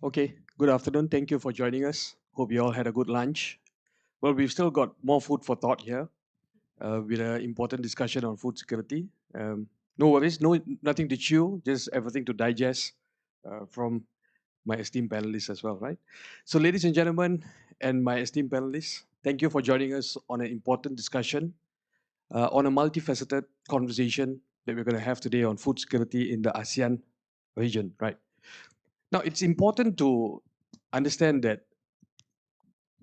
Okay, good afternoon. Thank you for joining us. Hope you all had a good lunch. Well, we've still got more food for thought here with an important discussion on food security. No worries, nothing to chew, just everything to digest from my esteemed panelists as well, right? So, ladies and gentlemen, and my esteemed panelists, thank you for joining us on an important discussion on a multifaceted conversation that we're going to have today on food security in the ASEAN region, right? Now, it's important to understand that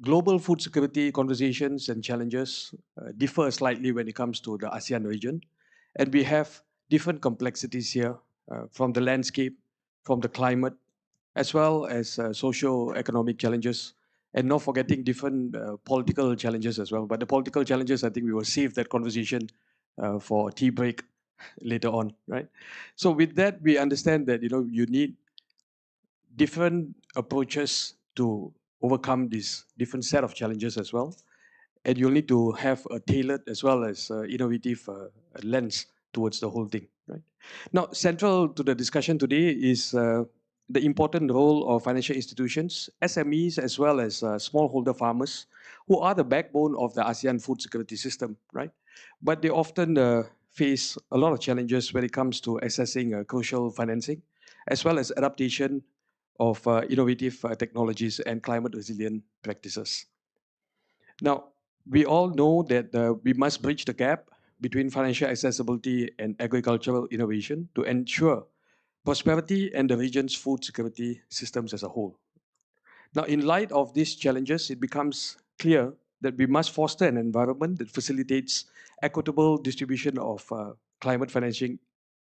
global food security conversations and challenges differ slightly when it comes to the ASEAN region. And we have different complexities here from the landscape, from the climate, as well as socio-economic challenges, and not forgetting different political challenges as well. But the political challenges, I think we will save that conversation for a tea break later on, right? So with that, we understand that you need different approaches to overcome this different set of challenges as well. And you'll need to have a tailored as well as innovative lens towards the whole thing. Right now, central to the discussion today is the important role of financial institutions, SMEs, as well as smallholder farmers, who are the backbone of the ASEAN food security system. Right, but they often face a lot of challenges when it comes to accessing crucial financing, as well as adaptation of innovative technologies and climate resilient practices. Now, we all know that we must bridge the gap between financial accessibility and agricultural innovation to ensure prosperity and the region's food security systems as a whole. Now, in light of these challenges, it becomes clear that we must foster an environment that facilitates equitable distribution of climate financing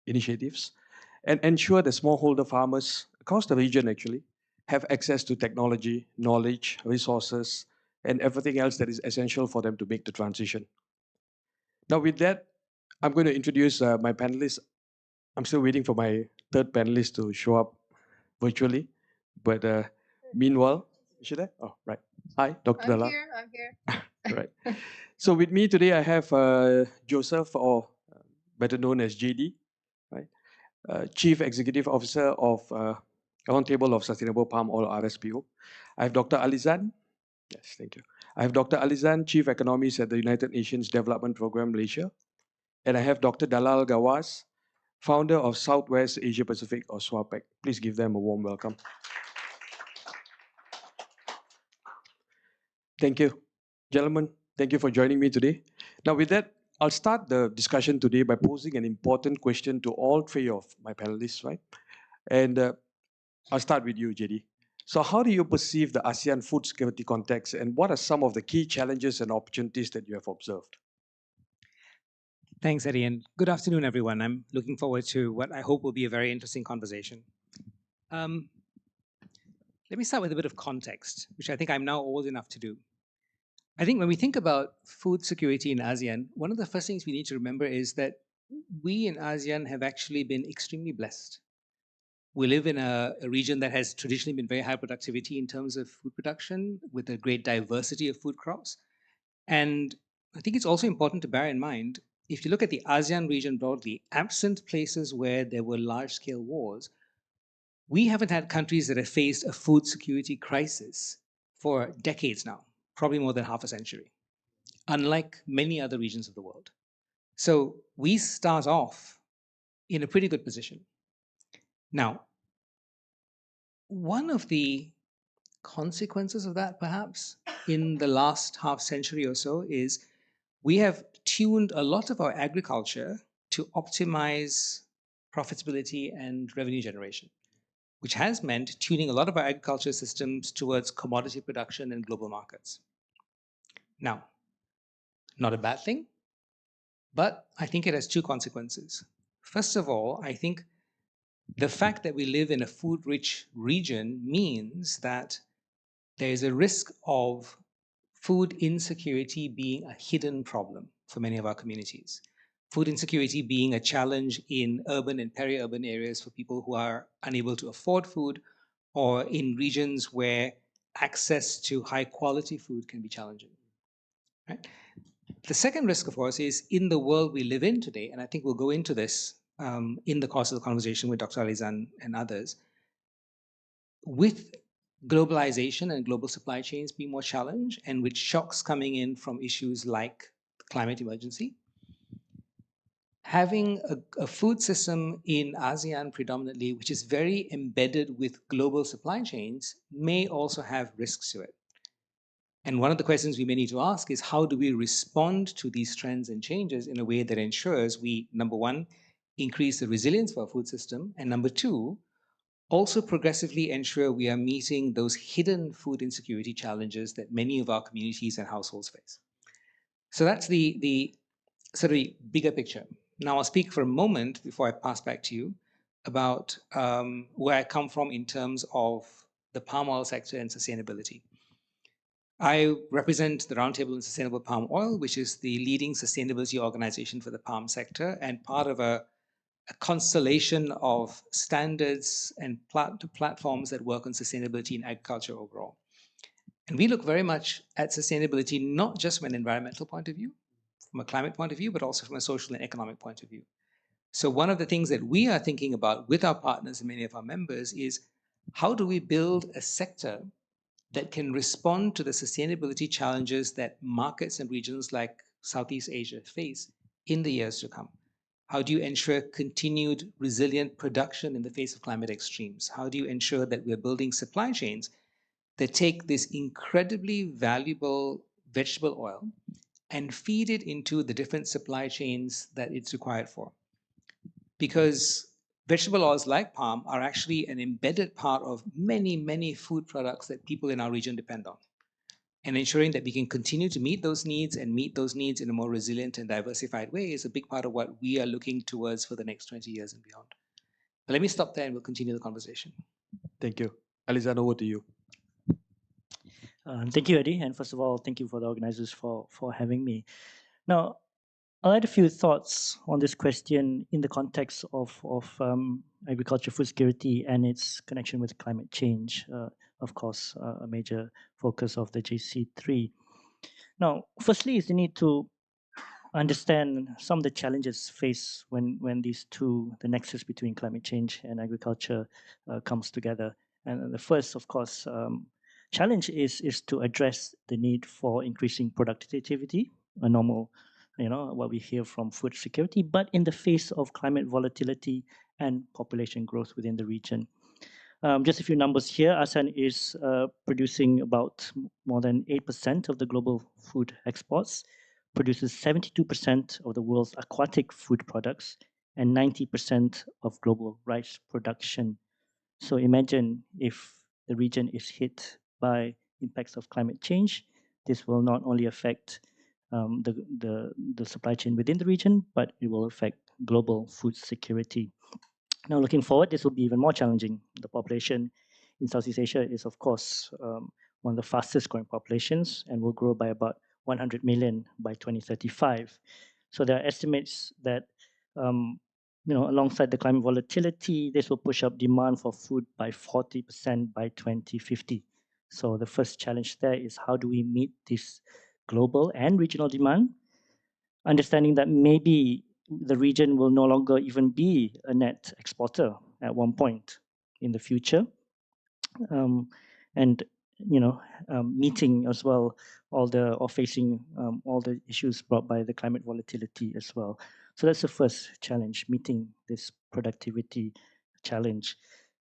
initiatives and ensure that smallholder farmers across the region actually have access to technology, knowledge, resources, and everything else that is essential for them to make the transition. Now, with that, I'm going to introduce my panelists. I'm still waiting for my third panelist to show up virtually, but meanwhile, is she there? Oh, right. Hi, Dr. I'm Dalla. here. I'm here. Right. So with me today, I have Joseph, or better known as JD, right? Chief Executive Officer of Roundtable of Sustainable Palm Oil (RSPO). I have Dr. Alizan. Yes, thank you. I have Dr. Alizan, Chief Economist at the United Nations Development Programme Malaysia, and I have Dr. Dalal Gawas, founder of Southwest Asia Pacific or SWAPEC. Please give them a warm welcome. Thank you, gentlemen. Thank you for joining me today. Now, with that, I'll start the discussion today by posing an important question to all three of my panelists, right? And I'll start with you, JD. So, how do you perceive the ASEAN food security context, and what are some of the key challenges and opportunities that you have observed? Thanks, Eddie, and good afternoon, everyone. I'm looking forward to what I hope will be a very interesting conversation. Um, Let me start with a bit of context, which I think I'm now old enough to do. I think when we think about food security in ASEAN, one of the first things we need to remember is that we in ASEAN have actually been extremely blessed. We live in a region that has traditionally been very high productivity in terms of food production, with a great diversity of food crops. And I think it's also important to bear in mind, if you look at the ASEAN region broadly, absent places where there were large scale wars, we haven't had countries that have faced a food security crisis for decades now, probably more than half a century, unlike many other regions of the world. So we start off in a pretty good position. Now, one of the consequences of that, perhaps, in the last half century or so, is we have tuned a lot of our agriculture to optimize profitability and revenue generation, which has meant tuning a lot of our agriculture systems towards commodity production and global markets. Now, not a bad thing, but I think it has two consequences. First of all, I think the fact that we live in a food rich region means that there is a risk of food insecurity being a hidden problem for many of our communities. Food insecurity being a challenge in urban and peri-urban areas for people who are unable to afford food, or in regions where access to high quality food can be challenging. Right? The second risk, of course, is in the world we live in today, and I think we'll go into this in the course of the conversation with Dr. Alizan and others. with globalization and global supply chains being more challenged, and with shocks coming in from issues like the climate emergency, having a food system in ASEAN predominantly, which is very embedded with global supply chains, may also have risks to it. And one of the questions we may need to ask is, how do we respond to these trends and changes in a way that ensures we, number one, increase the resilience of our food system, and number two, also progressively ensure we are meeting those hidden food insecurity challenges that many of our communities and households face. So that's the sort of bigger picture. Now I'll speak for a moment before I pass back to you about where I come from in terms of the palm oil sector and sustainability. I represent the Roundtable on Sustainable Palm Oil, which is the leading sustainability organization for the palm sector and part of a constellation of standards and platforms that work on sustainability in agriculture overall. And we look very much at sustainability not just from an environmental point of view, from a climate point of view, but also from a social and economic point of view. So one of the things that we are thinking about with our partners and many of our members is, how do we build a sector that can respond to the sustainability challenges that markets and regions like Southeast Asia face in the years to come? How do you ensure continued resilient production in the face of climate extremes? How do you ensure that we're building supply chains that take this incredibly valuable vegetable oil and feed it into the different supply chains that it's required for? Because vegetable oils like palm are actually an embedded part of many, many food products that people in our region depend on. And ensuring that we can continue to meet those needs and meet those needs in a more resilient and diversified way is a big part of what we are looking towards for the next 20 years and beyond. But let me stop there and we'll continue the conversation. Thank you. Alizan, over to you. Thank you, Eddie. And first of all, thank you for the organizers for having me. Now, I'll add a few thoughts on this question in the context of agriculture, food security, and its connection with climate change. Of course, a major focus of the JC3. Now, firstly, is the need to understand some of the challenges faced when these two, the nexus between climate change and agriculture, comes together. And the first, of course, challenge is to address the need for increasing productivity, a normal, what we hear from food security, but in the face of climate volatility and population growth within the region. Just a few numbers here. ASEAN is producing about more than 8% of the global food exports, produces 72% of the world's aquatic food products, and 90% of global rice production. So imagine if the region is hit by impacts of climate change, this will not only affect the supply chain within the region, but it will affect global food security. Now, looking forward, this will be even more challenging. The population in Southeast Asia is, of course, one of the fastest growing populations and will grow by about 100 million by 2035. So there are estimates that, alongside the climate volatility, this will push up demand for food by 40% by 2050. So the first challenge there is, how do we meet this global and regional demand? Understanding that maybe the region will no longer even be a net exporter at one point in the future, and meeting as well facing all the issues brought by the climate volatility as well. So that's the first challenge, meeting this productivity challenge.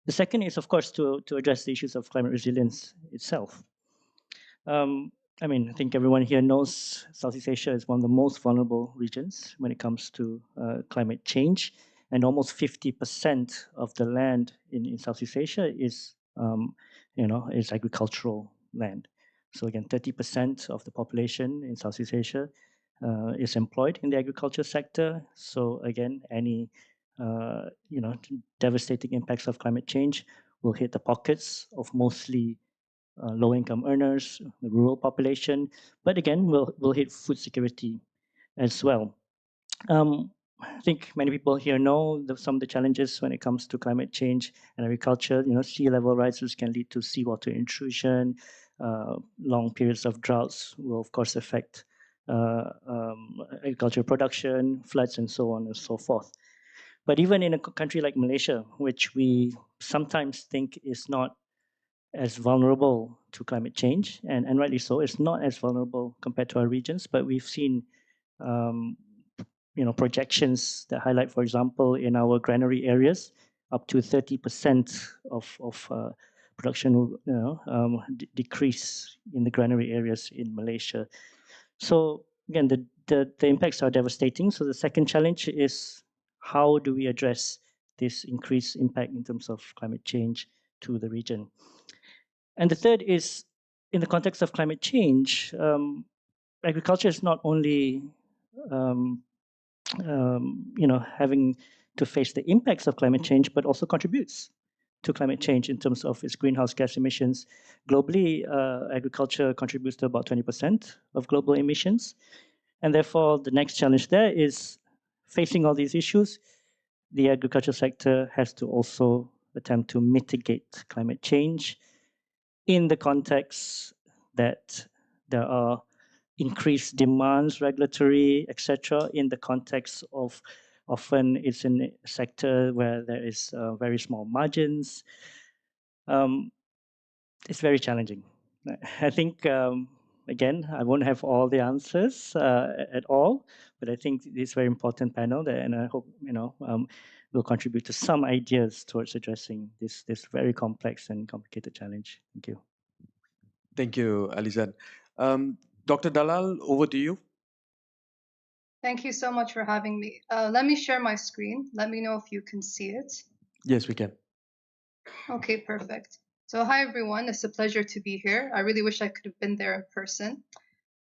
The second is, of course, to address the issues of climate resilience itself. I think everyone here knows Southeast Asia is one of the most vulnerable regions when it comes to climate change, and almost 50% of the land in Southeast Asia is agricultural land. So again, 30% of the population in Southeast Asia is employed in the agriculture sector. So again, any devastating impacts of climate change will hit the pockets of mostly low-income earners, the rural population, but again, will hit food security as well. I think many people here know some of the challenges when it comes to climate change and agriculture. Sea level rises can lead to seawater intrusion. Long periods of droughts will, of course, affect agricultural production, floods, and so on and so forth. But even in a country like Malaysia, which we sometimes think is not as vulnerable to climate change, and rightly so. It's not as vulnerable compared to our regions, but we've seen um, projections that highlight, for example, in our granary areas, up to 30% of production will decrease in the granary areas in Malaysia. So again, the impacts are devastating. So the second challenge is, how do we address this increased impact in terms of climate change to the region? And the third is, in the context of climate change, agriculture is not only um, having to face the impacts of climate change, but also contributes to climate change in terms of its greenhouse gas emissions. Globally, agriculture contributes to about 20% of global emissions. And therefore, the next challenge there is, facing all these issues, the agriculture sector has to also attempt to mitigate climate change in the context that there are increased demands, regulatory, etc., in the context of, often it's in a sector where there is very small margins. It's very challenging. I think, again, I won't have all the answers at all, but I think it's a very important panel, and I hope will contribute to some ideas towards addressing this very complex and complicated challenge. Thank you. Thank you, Alizan. Dr. Dalal, over to you. Thank you so much for having me. Let me share my screen. Let me know if you can see it. Yes, we can. Okay, perfect. So hi, everyone. It's a pleasure to be here. I really wish I could have been there in person,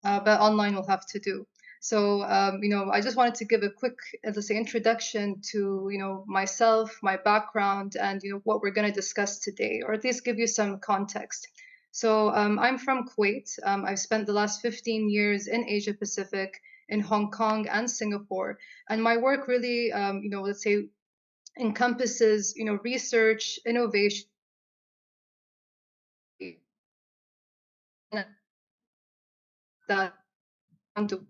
but online will have to do. So, I just wanted to give a quick, let's say, introduction to, myself, my background, and, what we're going to discuss today, or at least give you some context. So I'm from Kuwait. I've spent the last 15 years in Asia Pacific, in Hong Kong and Singapore. And my work really, let's say, encompasses, research, innovation, that to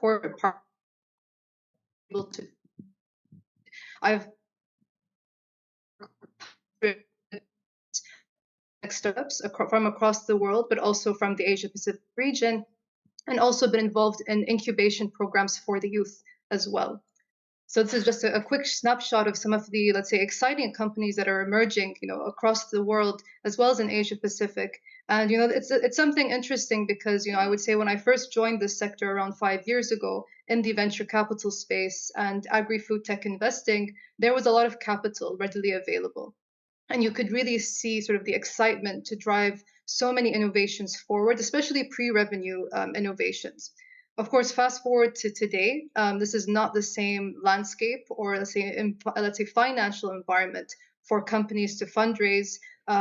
corporate part able to. I've startups from across the world, but also from the Asia Pacific region, and also been involved in incubation programs for the youth as well. So this is just a quick snapshot of some of the, let's say, exciting companies that are emerging, across the world, as well as in Asia Pacific. And it's something interesting because I would say when I first joined this sector around 5 years ago in the venture capital space and agri-food tech investing, there was a lot of capital readily available. And you could really see sort of the excitement to drive so many innovations forward, especially pre-revenue innovations. Of course, fast forward to today, this is not the same landscape or let's say financial environment for companies to fundraise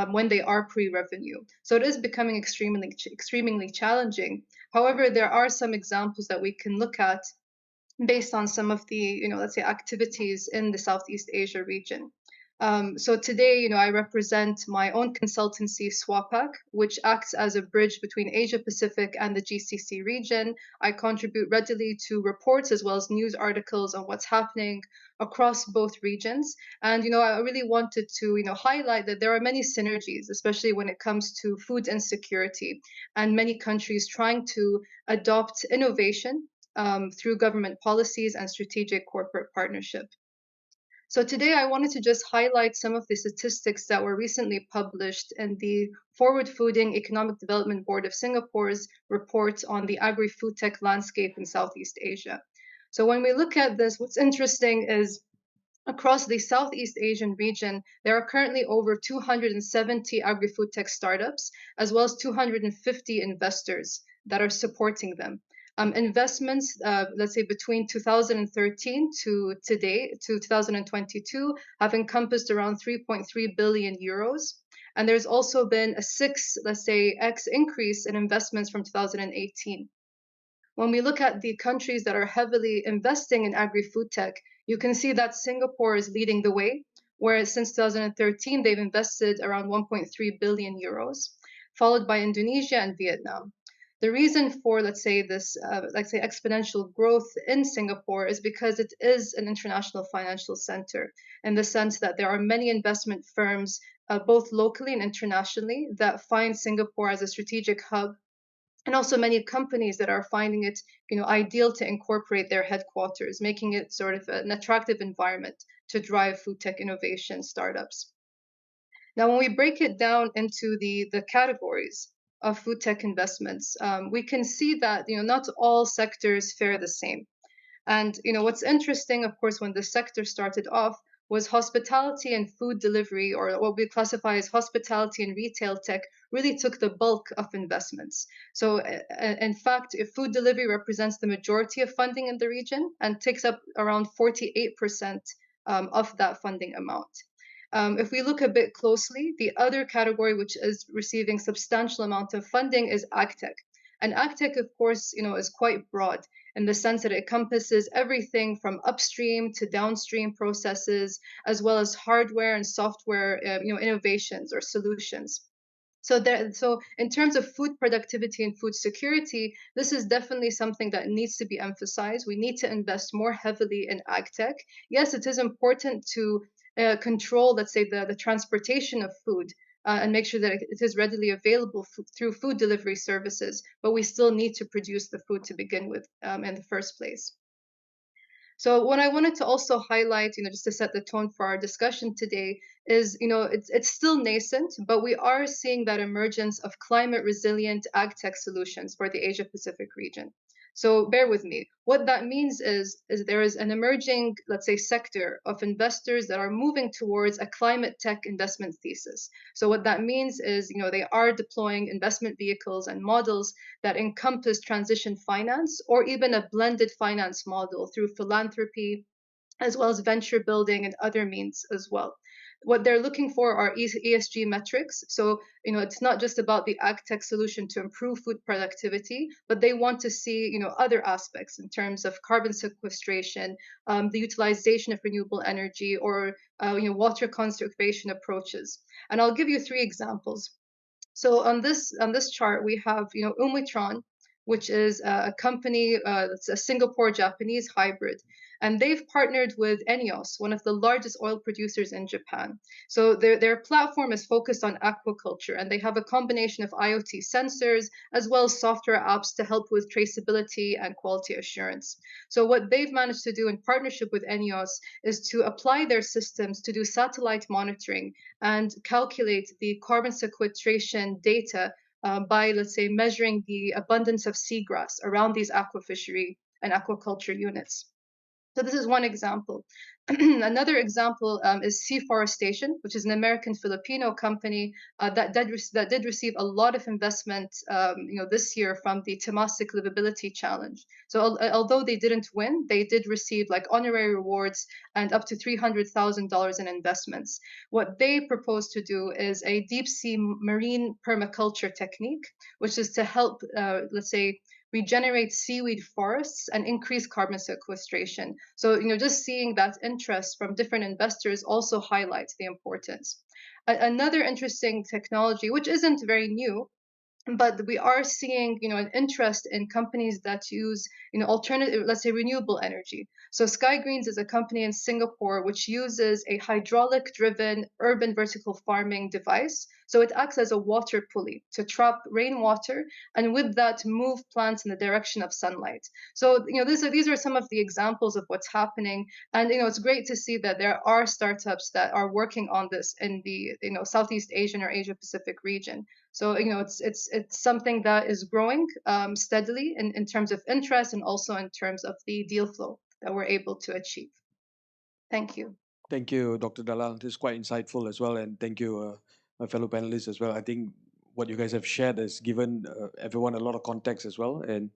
when they are pre-revenue. So it is becoming extremely challenging. However, there are some examples that we can look at based on some of the let's say activities in the Southeast Asia region. So today, I represent my own consultancy, SWAPAC, which acts as a bridge between Asia Pacific and the GCC region. I contribute readily to reports as well as news articles on what's happening across both regions. And, I really wanted to, highlight that there are many synergies, especially when it comes to food insecurity and many countries trying to adopt innovation through government policies and strategic corporate partnership. So today I wanted to just highlight some of the statistics that were recently published in the Forward Fooding Economic Development Board of Singapore's report on the agri-food tech landscape in Southeast Asia. So when we look at this, what's interesting is across the Southeast Asian region, there are currently over 270 agri-food tech startups, as well as 250 investors that are supporting them. Investments, let's say between 2013 to today, to 2022, have encompassed around 3.3 billion euros. And there's also been a let's say, X increase in investments from 2018. When we look at the countries that are heavily investing in agri-food tech, you can see that Singapore is leading the way, whereas since 2013, they've invested around 1.3 billion euros, followed by Indonesia and Vietnam. The reason for, let's say, this, exponential growth in Singapore is because it is an international financial center, in the sense that there are many investment firms, both locally and internationally, that find Singapore as a strategic hub, and also many companies that are finding it, ideal to incorporate their headquarters, making it sort of an attractive environment to drive food tech innovation startups. Now, when we break it down into the categories of food tech investments, we can see that not all sectors fare the same. And what's interesting, of course, when the sector started off, was hospitality and food delivery, or what we classify as hospitality and retail tech, really took the bulk of investments. So in fact, food delivery represents the majority of funding in the region and takes up around 48% of that funding amount. If we look a bit closely, the other category which is receiving substantial amount of funding is agtech. And agtech, of course, is quite broad in the sense that it encompasses everything from upstream to downstream processes, as well as hardware and software, innovations or solutions. So in terms of food productivity and food security, this is definitely something that needs to be emphasized. We need to invest more heavily in agtech. Yes, it is important to control, let's say, the transportation of food, and make sure that it is readily available through food delivery services, but we still need to produce the food to begin with, in the first place. So what I wanted to also highlight, just to set the tone for our discussion today, is it's still nascent, but we are seeing that emergence of climate resilient ag tech solutions for the Asia Pacific region. So bear with me. What that means is there is an emerging, let's say, sector of investors that are moving towards a climate tech investment thesis. So what that means is, they are deploying investment vehicles and models that encompass transition finance, or even a blended finance model through philanthropy, as well as venture building and other means as well. What they're looking for are ESG metrics. So, it's not just about the ag tech solution to improve food productivity, but they want to see, other aspects in terms of carbon sequestration, the utilization of renewable energy, or, water conservation approaches. And I'll give you 3 examples. So on this chart, we have Umitron, which is a company, it's a Singapore Japanese hybrid, and they've partnered with Enios, one of the largest oil producers in Japan. So their platform is focused on aquaculture, and they have a combination of IoT sensors as well as software apps to help with traceability and quality assurance. So what they've managed to do in partnership with Enios is to apply their systems to do satellite monitoring and calculate the carbon sequestration data, by, let's say, measuring the abundance of seagrass around these aquafishery and aquaculture units. So this is one example. Another example is Seaforestation, which is an American-Filipino company that did receive a lot of investment, this year from the Temasek Livability Challenge. So although they didn't win, they did receive like honorary rewards and up to $300,000 in investments. What they propose to do is a deep-sea marine permaculture technique, which is to help, let's say, regenerate seaweed forests and increase carbon sequestration. So, just seeing that interest from different investors also highlights the importance. Another interesting technology, which isn't very new, but we are seeing an interest in companies that use alternative, let's say, renewable energy. So Sky Greens is a company in Singapore which uses a hydraulic driven urban vertical farming device. So it acts as a water pulley to trap rainwater, and with that move plants in the direction of sunlight. So these are some of the examples of what's happening, and it's great to see that there are startups that are working on this in the Southeast Asian or Asia Pacific region. So it's something that is growing steadily in terms of interest, and also in terms of the deal flow that we're able to achieve. Thank you. Thank you, Dr. Dalal. This is quite insightful as well, and thank you, my fellow panelists as well. I think what you guys have shared has given everyone a lot of context as well, and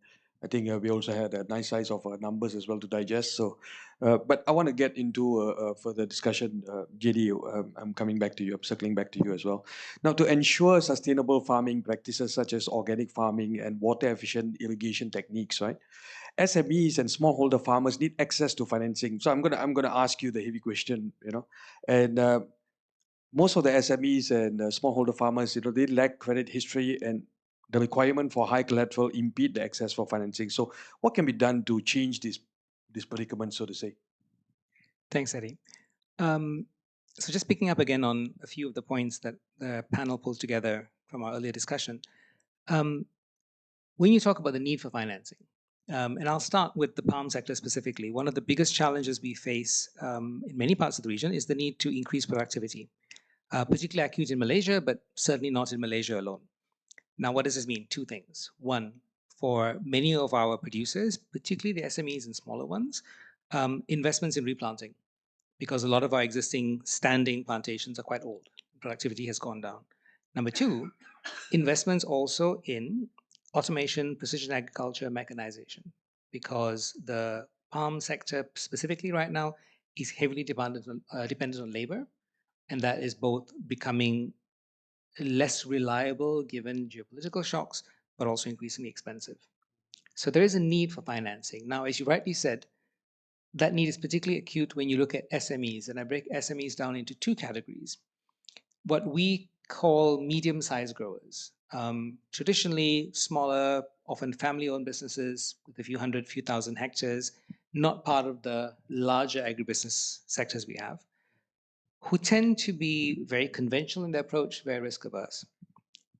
I think we also had a nice size of numbers as well to digest. So, but I want to get into further discussion. JD, I'm coming back to you. I'm circling back to you as well. Now, to ensure sustainable farming practices such as organic farming and water-efficient irrigation techniques, right? SMEs and smallholder farmers need access to financing. So I'm gonna ask you the heavy question, and most of the SMEs and smallholder farmers, they lack credit history and the requirement for high collateral impede the access for financing. So what can be done to change this predicament, so to say? Thanks, Eddie. So just picking up again on a few of the points that the panel pulled together from our earlier discussion. When you talk about the need for financing, and I'll start with the palm sector specifically, one of the biggest challenges we face in many parts of the region is the need to increase productivity, particularly acute in Malaysia, but certainly not in Malaysia alone. Now, what does this mean? Two things. One, for many of our producers, particularly the SMEs and smaller ones, investments in replanting, because a lot of our existing standing plantations are quite old. Productivity has gone down. Number two, investments also in automation, precision agriculture, mechanization, because the palm sector specifically right now is heavily dependent on labor, and that is both becoming less reliable given geopolitical shocks, but also increasingly expensive. So there is a need for financing. Now, as you rightly said, that need is particularly acute when you look at SMEs, and I break SMEs down into two categories. What we call medium-sized growers, traditionally smaller, often family-owned businesses with a few hundred, few thousand hectares, not part of the larger agribusiness sectors we have, who tend to be very conventional in their approach, very risk-averse.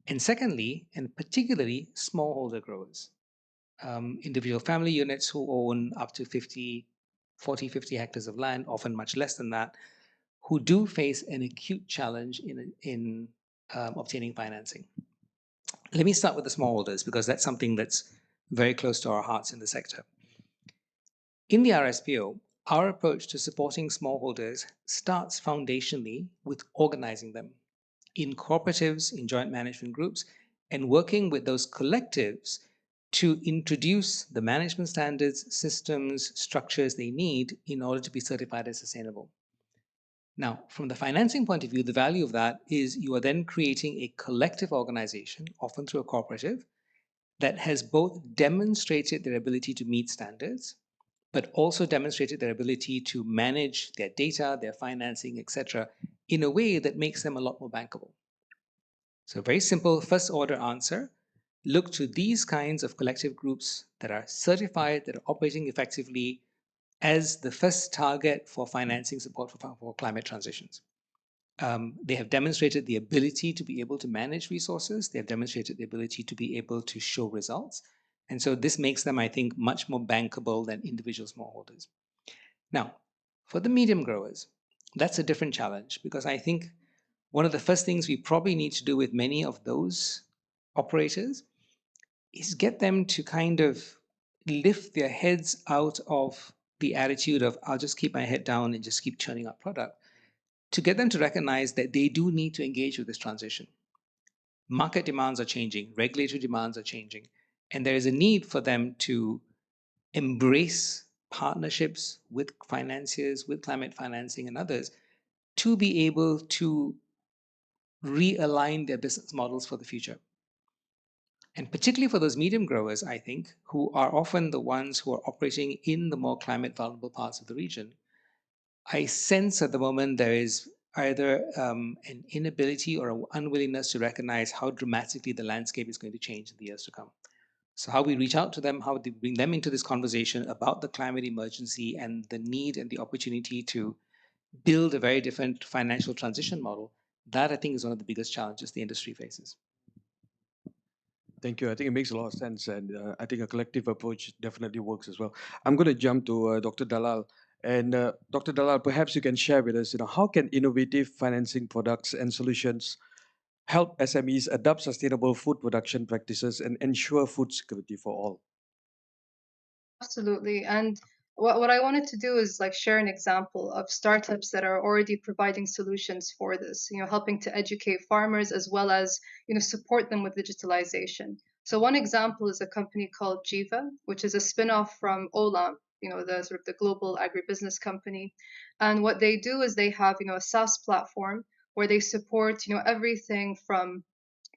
And secondly, and particularly smallholder growers, individual family units who own up to 40, 50 hectares of land, often much less than that, who do face an acute challenge in obtaining financing. Let me start with the smallholders, because that's something that's very close to our hearts in the sector. In the RSPO, our approach to supporting smallholders starts foundationally with organizing them in cooperatives, in joint management groups, and working with those collectives to introduce the management standards, systems, structures they need in order to be certified as sustainable. Now, from the financing point of view, the value of that is you are then creating a collective organization, often through a cooperative, that has both demonstrated their ability to meet standards, but also demonstrated their ability to manage their data, their financing, etc., in a way that makes them a lot more bankable. So very simple first order answer, look to these kinds of collective groups that are certified, that are operating effectively as the first target for financing support for climate transitions. They have demonstrated the ability to be able to manage resources. They have demonstrated the ability to be able to show results. And so this makes them, I think, much more bankable than individual smallholders. Now, for the medium growers, that's a different challenge, because I think one of the first things we probably need to do with many of those operators is get them to kind of lift their heads out of the attitude of, I'll just keep my head down and just keep churning out product, to get them to recognize that they do need to engage with this transition. Market demands are changing, regulatory demands are changing, and there is a need for them to embrace partnerships with financiers, with climate financing and others, to be able to realign their business models for the future. And particularly for those medium growers, I think, who are often the ones who are operating in the more climate vulnerable parts of the region, I sense at the moment there is either an inability or an unwillingness to recognize how dramatically the landscape is going to change in the years to come. So how we reach out to them, how we bring them into this conversation about the climate emergency and the need and the opportunity to build a very different financial transition model, that I think is one of the biggest challenges the industry faces. Thank you. I think it makes a lot of sense, and I think a collective approach definitely works as well. I'm going to jump to Dr. Dalal, and Dr. Dalal, perhaps you can share with us, how can innovative financing products and solutions help SMEs adopt sustainable food production practices and ensure food security for all? Absolutely. And what I wanted to do is like share an example of startups that are already providing solutions for this, helping to educate farmers as well as, support them with digitalization. So one example is a company called Jiva, which is a spin-off from Olam, the sort of the global agribusiness company. And what they do is they have, a SaaS platform where they support, everything from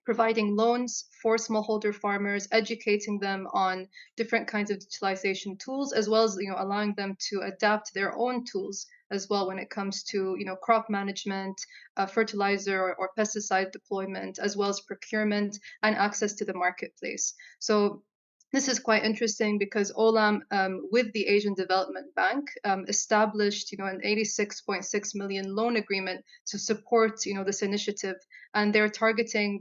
providing loans for smallholder farmers, educating them on different kinds of digitalization tools, as well as allowing them to adapt their own tools as well when it comes to crop management, fertilizer or pesticide deployment, as well as procurement and access to the marketplace. So this is quite interesting because Olam, with the Asian Development Bank, established, an 86.6 million loan agreement to support, this initiative, and they're targeting,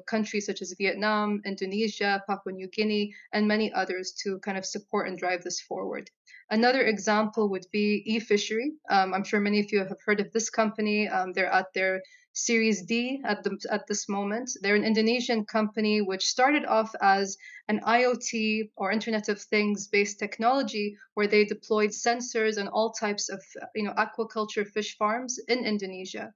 countries such as Vietnam, Indonesia, Papua New Guinea, and many others to kind of support and drive this forward. Another example would be eFishery. I'm sure many of you have heard of this company. They're at their Series D at this moment. They're an Indonesian company which started off as an IoT or Internet of Things based technology where they deployed sensors on all types of aquaculture fish farms in Indonesia.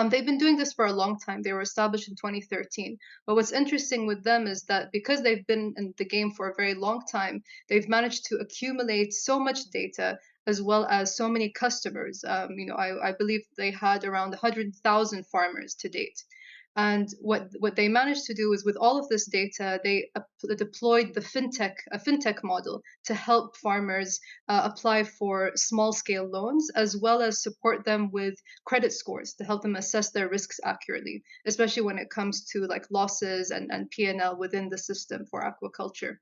They've been doing this for a long time. They were established in 2013. But what's interesting with them is that because they've been in the game for a very long time, they've managed to accumulate so much data as well as so many customers. I believe they had around 100,000 farmers to date. And what they managed to do is with all of this data, they deployed a fintech model to help farmers apply for small scale loans, as well as support them with credit scores to help them assess their risks accurately, especially when it comes to like losses and P&L within the system for aquaculture.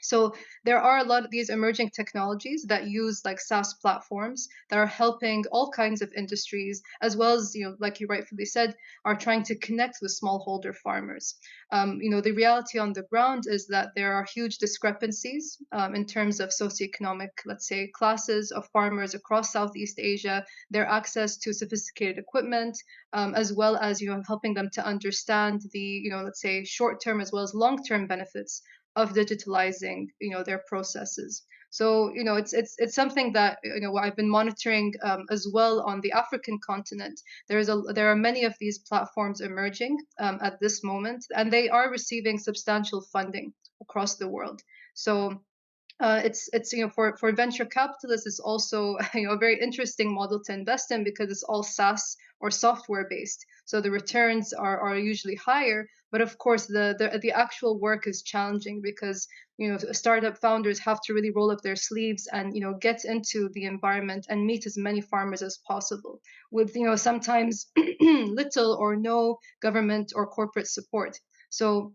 So there are a lot of these emerging technologies that use like SaaS platforms that are helping all kinds of industries, as well as, like you rightfully said, are trying to connect with smallholder farmers. The reality on the ground is that there are huge discrepancies in terms of socioeconomic, let's say, classes of farmers across Southeast Asia, their access to sophisticated equipment, as well as, helping them to understand the, let's say, short-term as well as long-term benefits of digitalizing their processes. So it's something that I've been monitoring as well on the African continent. There are many of these platforms emerging at this moment, and they are receiving substantial funding across the world. So it's for venture capitalists, it's also a very interesting model to invest in because it's all SaaS or software based. So the returns are usually higher, but of course the actual work is challenging because startup founders have to really roll up their sleeves and get into the environment and meet as many farmers as possible with sometimes little or no government or corporate support. So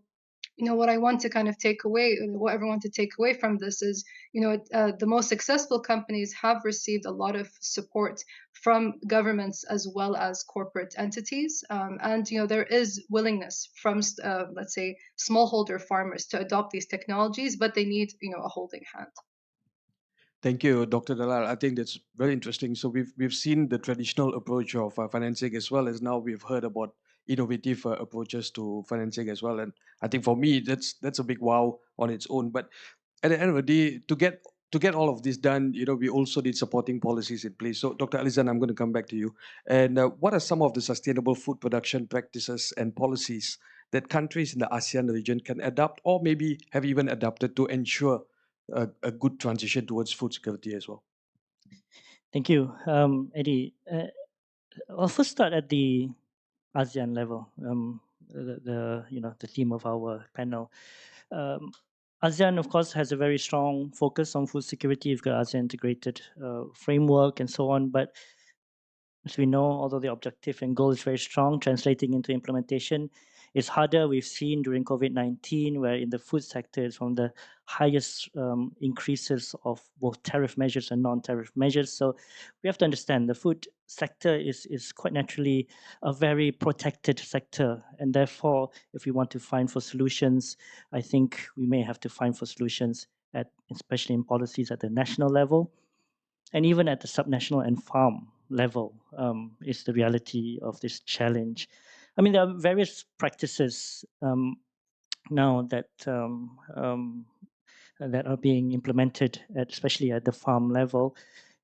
what I want to kind of take away, what everyone to take away from this is, the most successful companies have received a lot of support from governments as well as corporate entities, and there is willingness from, let's say, smallholder farmers to adopt these technologies, but they need a holding hand. Thank you, Dr. Dalal. I think that's very interesting. So we've seen the traditional approach of financing as well as now we've heard about innovative approaches to financing as well. And I think for me that's a big wow on its own. But at the end of the day, to get all of this done, we also need supporting policies in place. So, Dr. Alizan, I'm going to come back to you. And what are some of the sustainable food production practices and policies that countries in the ASEAN region can adopt, or maybe have even adopted to ensure a good transition towards food security as well? Thank you, Eddie. I'll first start at the ASEAN level. The theme of our panel. ASEAN, of course, has a very strong focus on food security. You've got ASEAN integrated framework and so on. But as we know, although the objective and goal is very strong, translating into implementation is harder. We've seen during COVID-19, where in the food sector, it's one of the highest increases of both tariff measures and non-tariff measures. So we have to understand the food sector is quite naturally a very protected sector. And therefore, if we want to find for solutions, I think we may have to find for solutions especially in policies at the national level and even at the subnational and farm level is the reality of this challenge. I mean, there are various practices now that that are being implemented, especially at the farm level.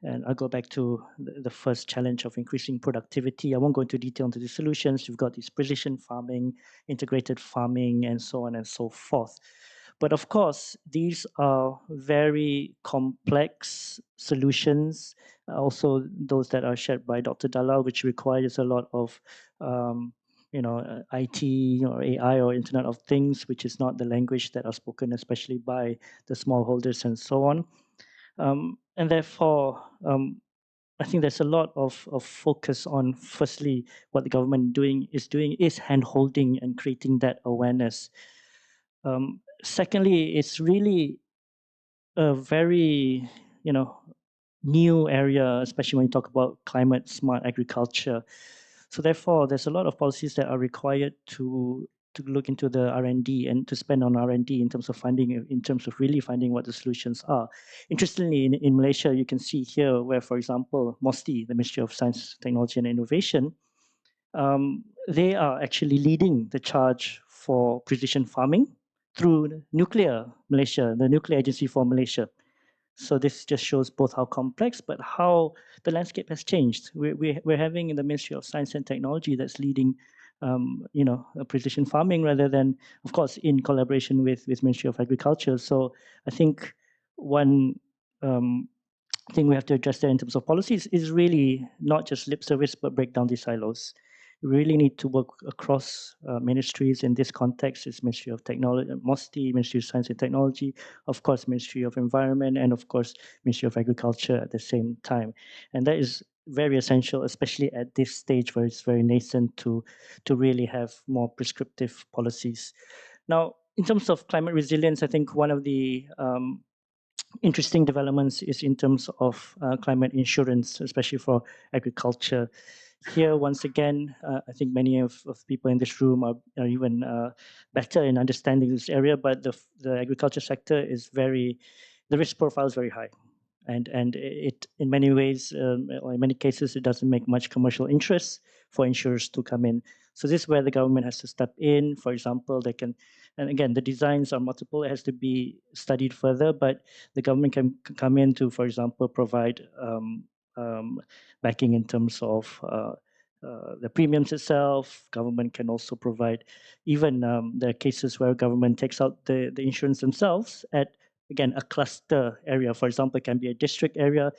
And I'll go back to the first challenge of increasing productivity. I won't go into detail into the solutions. You've got these precision farming, integrated farming, and so on and so forth. But of course, these are very complex solutions, also those that are shared by Dr. Dalal, which requires a lot of IT or AI or Internet of Things, which is not the language that are spoken, especially by the smallholders and so on. And therefore, I think there's a lot of focus on, firstly, what the government is hand-holding and creating that awareness. Secondly, it's really a very, new area, especially when you talk about climate smart agriculture. So therefore, there's a lot of policies that are required to look into the R&D and to spend on R&D in terms of funding, in terms of really finding what the solutions are. Interestingly, in Malaysia, you can see here where, for example, MOSTI, the Ministry of Science, Technology and Innovation, they are actually leading the charge for precision farming through Nuclear Malaysia, the Nuclear Agency for Malaysia. So this just shows both how complex, but how the landscape has changed. We're having in the Ministry of Science and Technology that's leading, precision farming rather than, of course, in collaboration with Ministry of Agriculture. So I think one thing we have to address there in terms of policies is really not just lip service, but break down these silos. We really need to work across ministries in this context. It's Ministry of Technology, MOSTI, Ministry of Science and Technology, of course, Ministry of Environment, and of course, Ministry of Agriculture at the same time. And that is very essential, especially at this stage where it's very nascent to really have more prescriptive policies. Now, in terms of climate resilience, I think one of the interesting developments is in terms of climate insurance, especially for agriculture. Here, once again, I think many of people in this room are even better in understanding this area, but the agriculture sector is the risk profile is very high. And it, in many ways, or in many cases, it doesn't make much commercial interest for insurers to come in. So this is where the government has to step in. For example, they can, and again, the designs are multiple. It has to be studied further, but the government can come in to, for example, provide backing in terms of the premiums itself. Government can also provide, even there are cases where government takes out the insurance themselves at, again, a cluster area. For example, it can be a district area.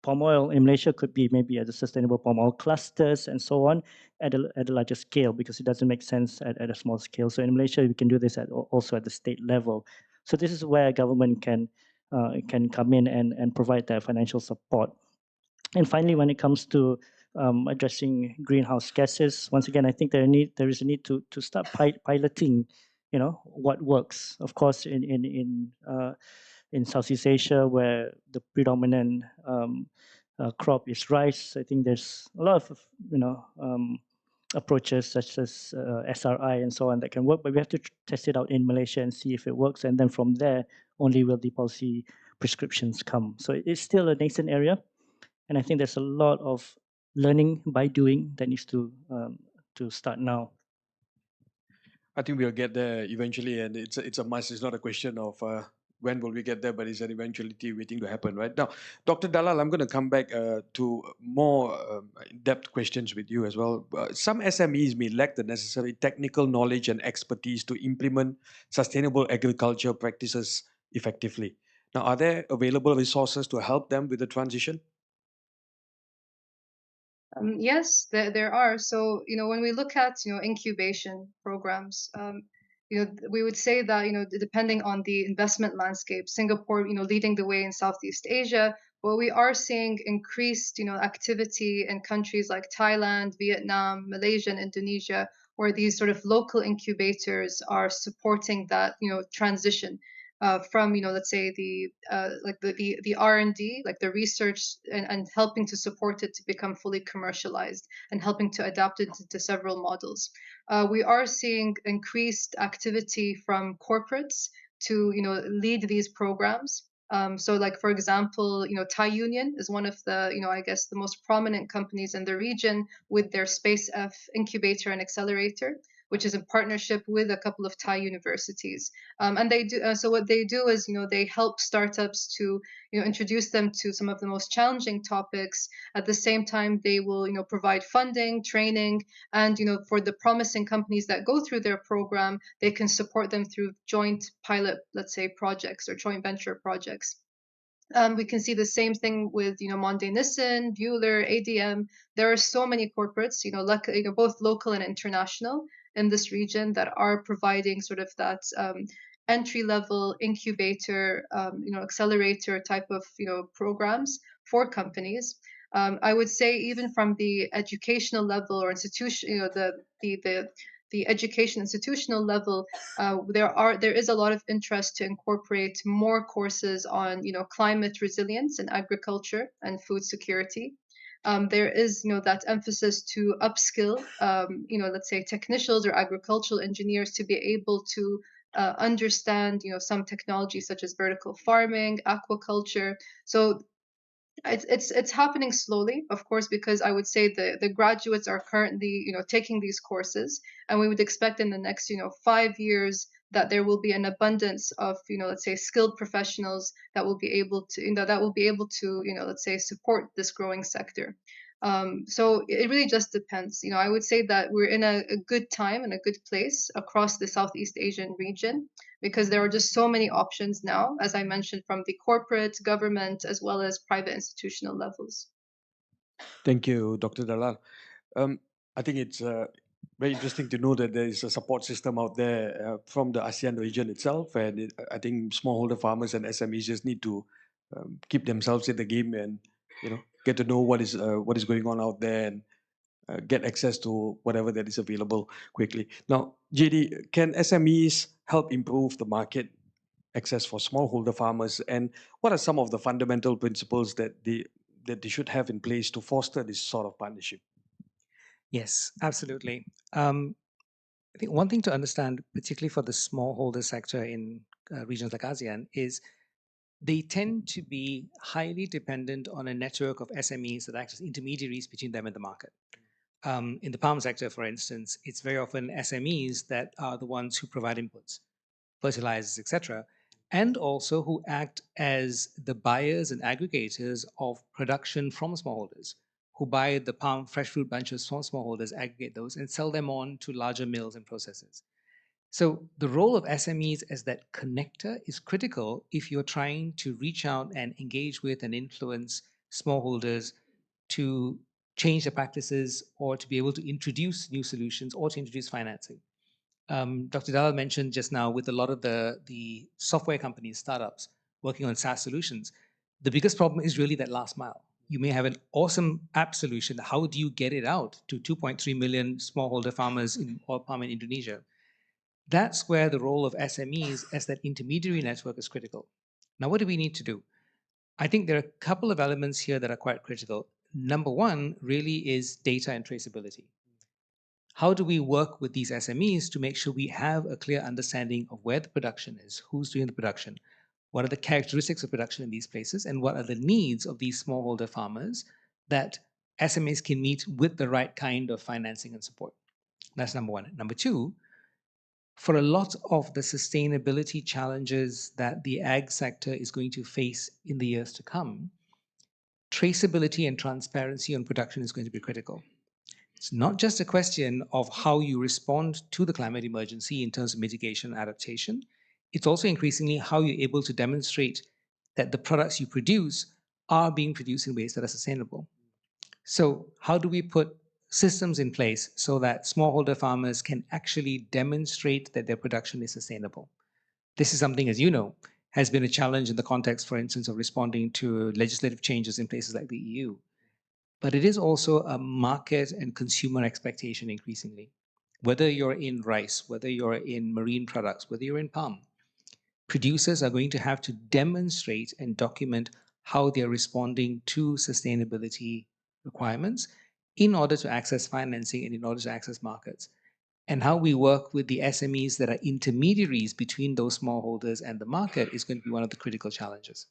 Palm oil in Malaysia could be maybe at the sustainable palm oil clusters and so on at a larger scale, because it doesn't make sense at a small scale. So in Malaysia, we can do this also at the state level. So this is where government can come in and provide that financial support. And finally, when it comes to addressing greenhouse gases, once again, I think there is a need to start piloting, what works. Of course, in Southeast Asia, where the predominant crop is rice, I think there's a lot of approaches such as SRI and so on that can work, but we have to test it out in Malaysia and see if it works, and then from there only will the policy prescriptions come. So it's still a nascent area, and I think there's a lot of learning by doing that needs to start now. I think we'll get there eventually, and it's a must. It's not a question of when will we get there, but it's an eventuality waiting to happen, right? Now, Dr. Dalal, I'm going to come back to more in-depth questions with you as well. Some SMEs may lack the necessary technical knowledge and expertise to implement sustainable agriculture practices effectively. Now, are there available resources to help them with the transition? Yes, there are. So, when we look at, incubation programs, we would say that, depending on the investment landscape, Singapore, leading the way in Southeast Asia, but we are seeing increased, activity in countries like Thailand, Vietnam, Malaysia, and Indonesia, where these sort of local incubators are supporting that, transition. From let's say the like the R&D, like the research, and helping to support it to become fully commercialized and helping to adapt it to several models. We are seeing increased activity from corporates to lead these programs. So like for example, Thai Union is one of the I guess the most prominent companies in the region with their Space F incubator and accelerator, which is in partnership with a couple of Thai universities. And they do so. What they do is, they help startups to, introduce them to some of the most challenging topics. At the same time, they will, provide funding, training, and for the promising companies that go through their program, they can support them through joint pilot, let's say, projects or joint venture projects. We can see the same thing with, Monday Nissen, Bueller, ADM. There are so many corporates, both local and international in this region that are providing sort of that entry level incubator, accelerator type of, programs for companies. I would say even from the educational level or institution, the education institutional level, there is a lot of interest to incorporate more courses on climate resilience and agriculture and food security. There is that emphasis to upskill let's say technicians or agricultural engineers to be able to understand some technologies such as vertical farming, aquaculture. So it's happening slowly, of course, because I would say the graduates are currently taking these courses, and we would expect in the next 5 years that there will be an abundance of let's say skilled professionals that will be able to let's say support this growing sector. So it really just depends. I would say that we're in a good time and a good place across the Southeast Asian region because there are just so many options now, as I mentioned, from the corporate, government, as well as private institutional levels. Thank you, Dr. Dalal. I think it's very interesting to know that there is a support system out there from the ASEAN region itself, and I think smallholder farmers and SMEs just need to keep themselves in the game and get to know what is going on out there and get access to whatever that is available quickly. Now, JD, can SMEs help improve the market access for smallholder farmers, and what are some of the fundamental principles that they should have in place to foster this sort of partnership? Yes, absolutely. I think one thing to understand, particularly for the smallholder sector in regions like ASEAN, is they tend to be highly dependent on a network of SMEs that act as intermediaries between them and the market. In the palm sector, for instance, it's very often SMEs that are the ones who provide inputs, fertilizers, etc., and also who act as the buyers and aggregators of production from smallholders, who buy the palm fresh fruit bunches from smallholders, aggregate those, and sell them on to larger mills and processors. So the role of SMEs as that connector is critical if you're trying to reach out and engage with and influence smallholders to change their practices or to be able to introduce new solutions or to introduce financing. Dr. Dalal mentioned just now with a lot of the software companies, startups working on SaaS solutions, the biggest problem is really that last mile. You may have an awesome app solution. How do you get it out to 2.3 million smallholder farmers in oil palm in Indonesia? That's where the role of SMEs as that intermediary network is critical. Now, what do we need to do? I think there are a couple of elements here that are quite critical. Number one really is data and traceability. How do we work with these SMEs to make sure we have a clear understanding of where the production is, who's doing the production, what are the characteristics of production in these places, and what are the needs of these smallholder farmers that SMEs can meet with the right kind of financing and support? That's number one. Number two, for a lot of the sustainability challenges that the ag sector is going to face in the years to come, traceability and transparency on production is going to be critical. It's not just a question of how you respond to the climate emergency in terms of mitigation and adaptation. It's also increasingly how you're able to demonstrate that the products you produce are being produced in ways that are sustainable. So how do we put systems in place so that smallholder farmers can actually demonstrate that their production is sustainable? This is something, as you know, has been a challenge in the context, for instance, of responding to legislative changes in places like the EU. But it is also a market and consumer expectation increasingly. Whether you're in rice, whether you're in marine products, whether you're in palm, producers are going to have to demonstrate and document how they're responding to sustainability requirements in order to access financing and in order to access markets. And how we work with the SMEs that are intermediaries between those smallholders and the market is going to be one of the critical challenges.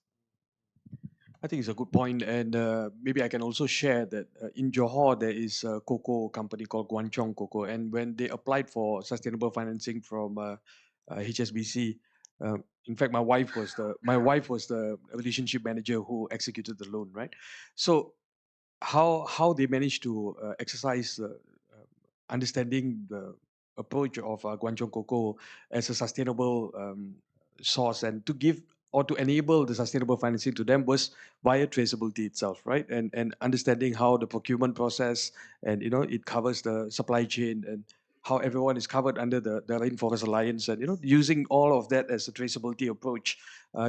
I think it's a good point, and maybe I can also share that in Johor there is a cocoa company called Guangchong Cocoa, and when they applied for sustainable financing from HSBC, in fact, my wife was the relationship manager who executed the loan, right? So how they managed to exercise understanding the approach of Guangzhou cocoa as a sustainable source and to give or to enable the sustainable financing to them was via traceability itself, right? And understanding how the procurement process and it covers the supply chain and how everyone is covered under the Rainforest Alliance and using all of that as a traceability approach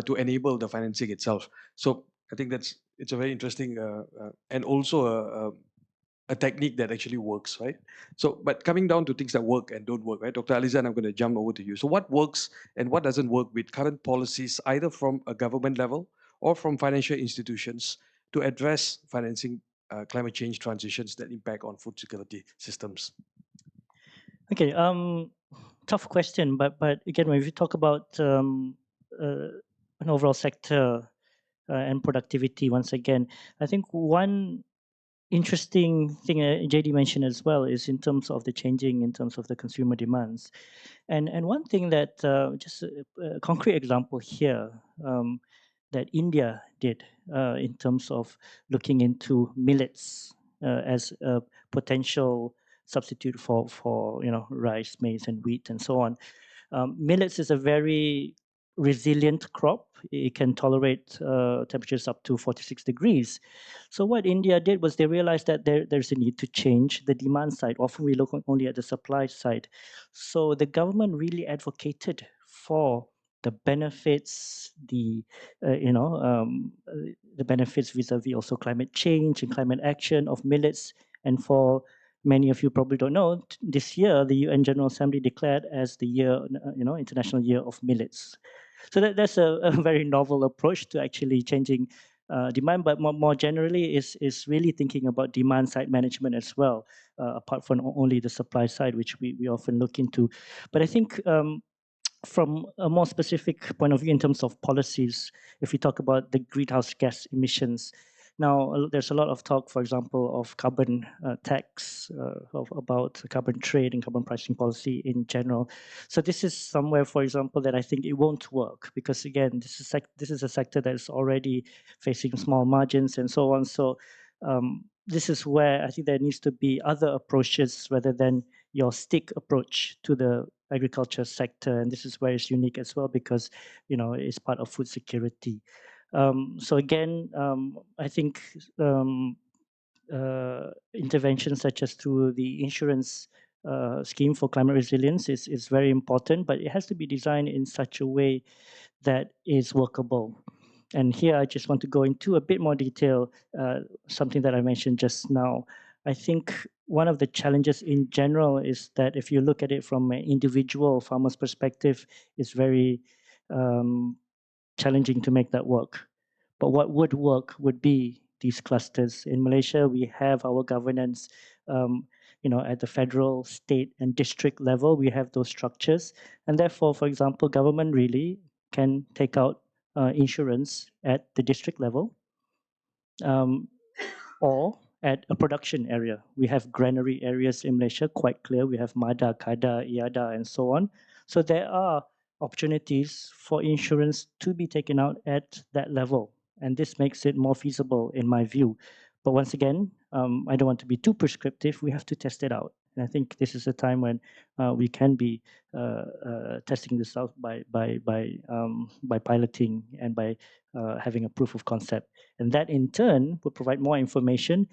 to enable the financing itself. So I think it's a very interesting and also a technique that actually works, right? So, but coming down to things that work and don't work, right? Dr. Alizan, I'm going to jump over to you. So, what works and what doesn't work with current policies, either from a government level or from financial institutions, to address financing climate change transitions that impact on food security systems? Okay, tough question, but again, when we talk about an overall sector and productivity, once again, I think one interesting thing JD mentioned as well is in terms of the changing in terms of the consumer demands, and one thing that just a concrete example here that India did in terms of looking into millets as a potential substitute for rice, maize, and wheat, and so on. Millets is a very resilient crop. It can tolerate temperatures up to 46 degrees. So what India did was they realized that there's a need to change the demand side. Often we look only at the supply side. So the government really advocated for the benefits, the benefits vis-a-vis also climate change and climate action of millets. And for many of you probably don't know, this year the UN General Assembly declared as the year, International Year of Millets. So that's a very novel approach to actually changing demand, but more generally is really thinking about demand side management as well, apart from only the supply side, which we often look into. But I think from a more specific point of view in terms of policies, if we talk about the greenhouse gas emissions, now there's a lot of talk, for example, of carbon tax, about carbon trade and carbon pricing policy in general. So this is somewhere, for example, that I think it won't work because again, this is a sector that is already facing small margins and so on. So this is where I think there needs to be other approaches rather than your stick approach to the agriculture sector, and this is where it's unique as well because it's part of food security. So again, I think interventions such as through the insurance scheme for climate resilience is very important, but it has to be designed in such a way that is workable. And here I just want to go into a bit more detail, something that I mentioned just now. I think one of the challenges in general is that if you look at it from an individual farmer's perspective, it's very challenging to make that work. But what would work would be these clusters. In Malaysia, we have our governance, at the federal, state, and district level. We have those structures, and therefore, for example, government really can take out insurance at the district level, or at a production area. We have granary areas in Malaysia, quite clear. We have MADA, KADA, IADA, and so on. So there are opportunities for insurance to be taken out at that level. And this makes it more feasible in my view. But once again, I don't want to be too prescriptive. We have to test it out. And I think this is a time when we can be testing this out by piloting and by having a proof of concept. And that in turn would provide more information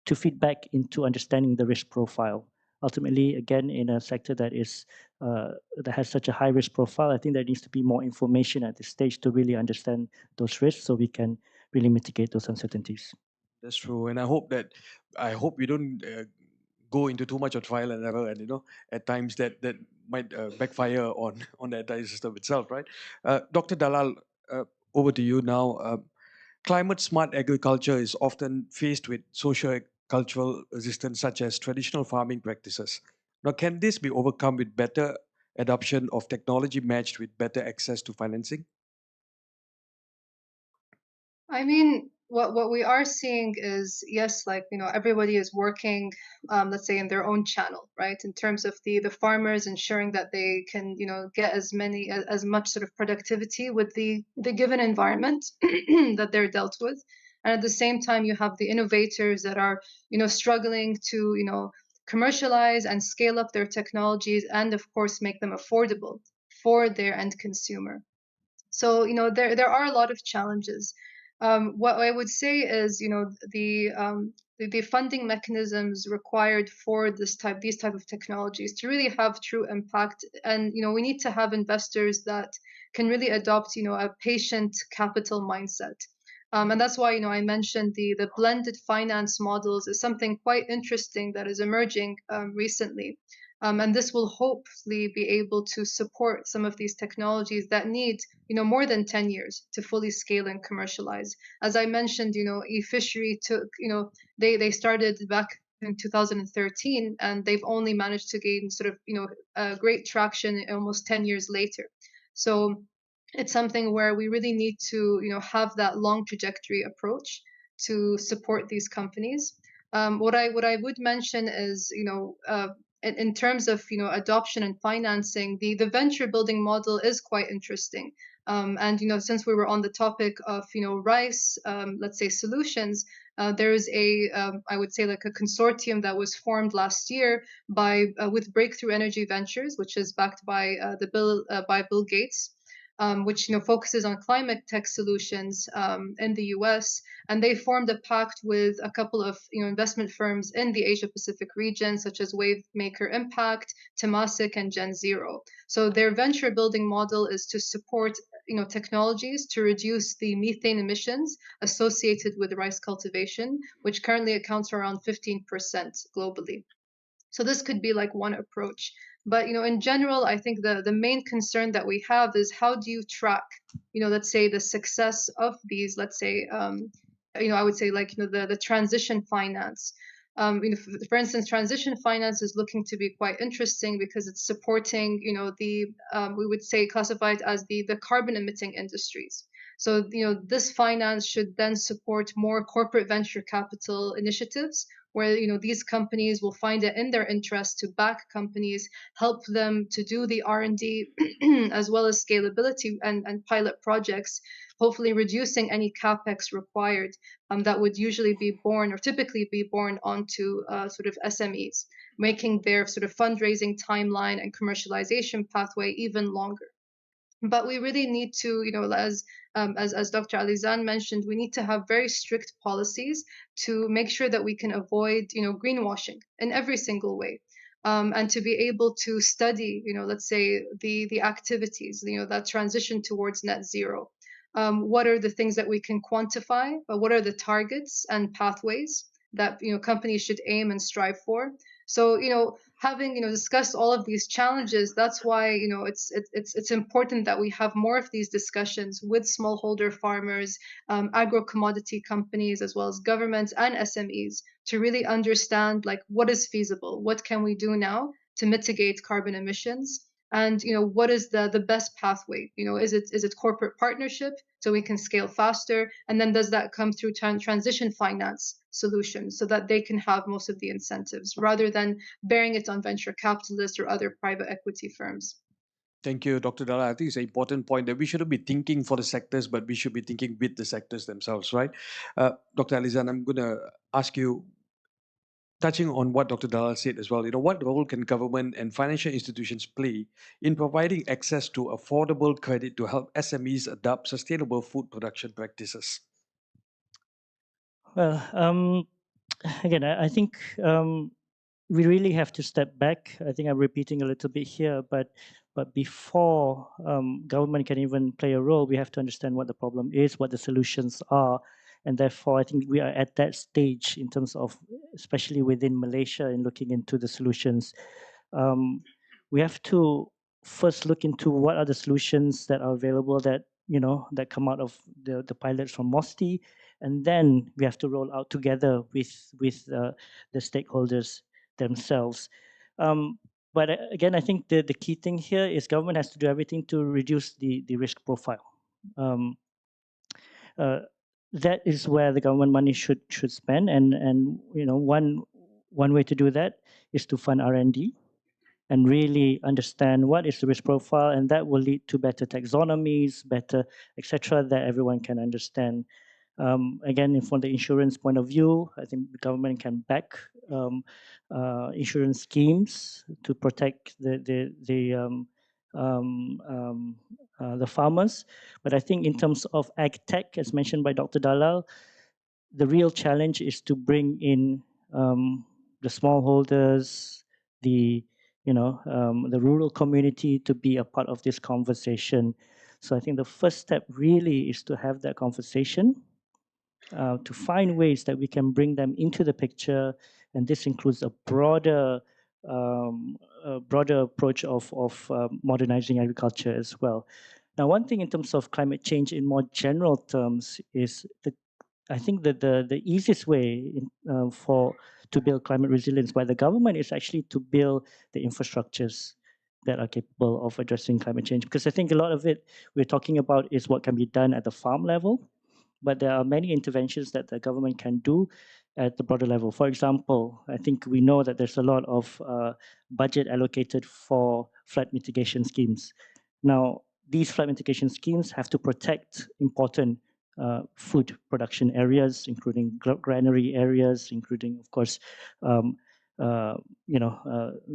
to feed back into understanding the risk profile. Ultimately, again, in a sector that has such a high risk profile, I think there needs to be more information at this stage to really understand those risks so we can really mitigate those uncertainties. That's true, and I hope we don't go into too much of trial and error, and at times that might backfire on the entire system itself, right? Dr. Dalal, over to you now. Climate smart agriculture is often faced with social cultural resistance, such as traditional farming practices. Now, can this be overcome with better adoption of technology matched with better access to financing? I mean, what we are seeing is, yes, like, everybody is working, let's say, in their own channel, right? In terms of the farmers ensuring that they can, get as much sort of productivity with the given environment that they're dealt with. And at the same time, you have the innovators that are, struggling to, commercialize and scale up their technologies and, of course, make them affordable for their end consumer. So, there are a lot of challenges. What I would say is, the funding mechanisms required for these type of technologies to really have true impact, and we need to have investors that can really adopt, a patient capital mindset. And that's why, I mentioned the blended finance models is something quite interesting that is emerging recently. And this will hopefully be able to support some of these technologies that need, more than 10 years to fully scale and commercialize. As I mentioned, e-fishery took, they started back in 2013, and they've only managed to gain sort of, great traction almost 10 years later. So it's something where we really need to, have that long trajectory approach to support these companies. What I would mention is, in terms of adoption and financing, the venture building model is quite interesting. And since we were on the topic of rice, let's say solutions, there is I would say like a consortium that was formed last year by with Breakthrough Energy Ventures, which is backed by by Bill Gates. Which focuses on climate tech solutions in the U.S. And they formed a pact with a couple of investment firms in the Asia Pacific region, such as Wavemaker Impact, Temasek, and Gen Zero. So their venture building model is to support technologies to reduce the methane emissions associated with rice cultivation, which currently accounts for around 15% globally. So this could be like one approach. But in general, I think the main concern that we have is how do you track, let's say the success of these, let's say, I would say like the transition finance. For instance, transition finance is looking to be quite interesting because it's supporting, the we would say classified as the carbon emitting industries. So this finance should then support more corporate venture capital initiatives where these companies will find it in their interest to back companies, help them to do the R&D as well as scalability and pilot projects, hopefully reducing any capex required that would usually be borne or typically be borne onto sort of SMEs, making their sort of fundraising timeline and commercialization pathway even longer. But we really need to, as Dr. Alizan mentioned, we need to have very strict policies to make sure that we can avoid, greenwashing in every single way. And to be able to study, let's say the activities, that transition towards net zero. What are the things that we can quantify? What are the targets and pathways that companies should aim and strive for? So having discussed all of these challenges, that's why it's important that we have more of these discussions with smallholder farmers, agro commodity companies, as well as governments and SMEs to really understand like what is feasible, what can we do now to mitigate carbon emissions, and what is the best pathway. Is it corporate partnership so we can scale faster, and then does that come through transition finance solutions so that they can have most of the incentives rather than bearing it on venture capitalists or other private equity firms. Thank you, Dr. Dalla. I think it's an important point that we shouldn't be thinking for the sectors, but we should be thinking with the sectors themselves, right? Dr. Alizan, I'm going to ask you, touching on what Dr. Dalla said as well, what role can government and financial institutions play in providing access to affordable credit to help SMEs adopt sustainable food production practices? Well, again, I think we really have to step back. I think I'm repeating a little bit here, but before government can even play a role, we have to understand what the problem is, what the solutions are, and therefore I think we are at that stage in terms of, especially within Malaysia, in looking into the solutions. We have to first look into what are the solutions that are available that that come out of the pilots from MOSTI, and then we have to roll out together with the stakeholders themselves. But again, I think the key thing here is government has to do everything to reduce the risk profile. That is where the government money should spend, and one way to do that is to fund R&D and really understand what is the risk profile, and that will lead to better taxonomies, better etc. that everyone can understand. Again, from the insurance point of view, I think the government can back insurance schemes to protect the the farmers. But I think in terms of ag tech, as mentioned by Dr. Dalal, the real challenge is to bring in the smallholders, the the rural community to be a part of this conversation. So I think the first step really is to have that conversation, to find ways that we can bring them into the picture, and this includes a broader approach of modernizing agriculture as well. Now, one thing in terms of climate change in more general terms is I think that the easiest way for to build climate resilience by the government is actually to build the infrastructures that are capable of addressing climate change. Because I think a lot of it we're talking about is what can be done at the farm level, but there are many interventions that the government can do at the broader level. For example, I think we know that there's a lot of budget allocated for flood mitigation schemes. Now, these flood mitigation schemes have to protect important food production areas, including granary areas, including, of course, the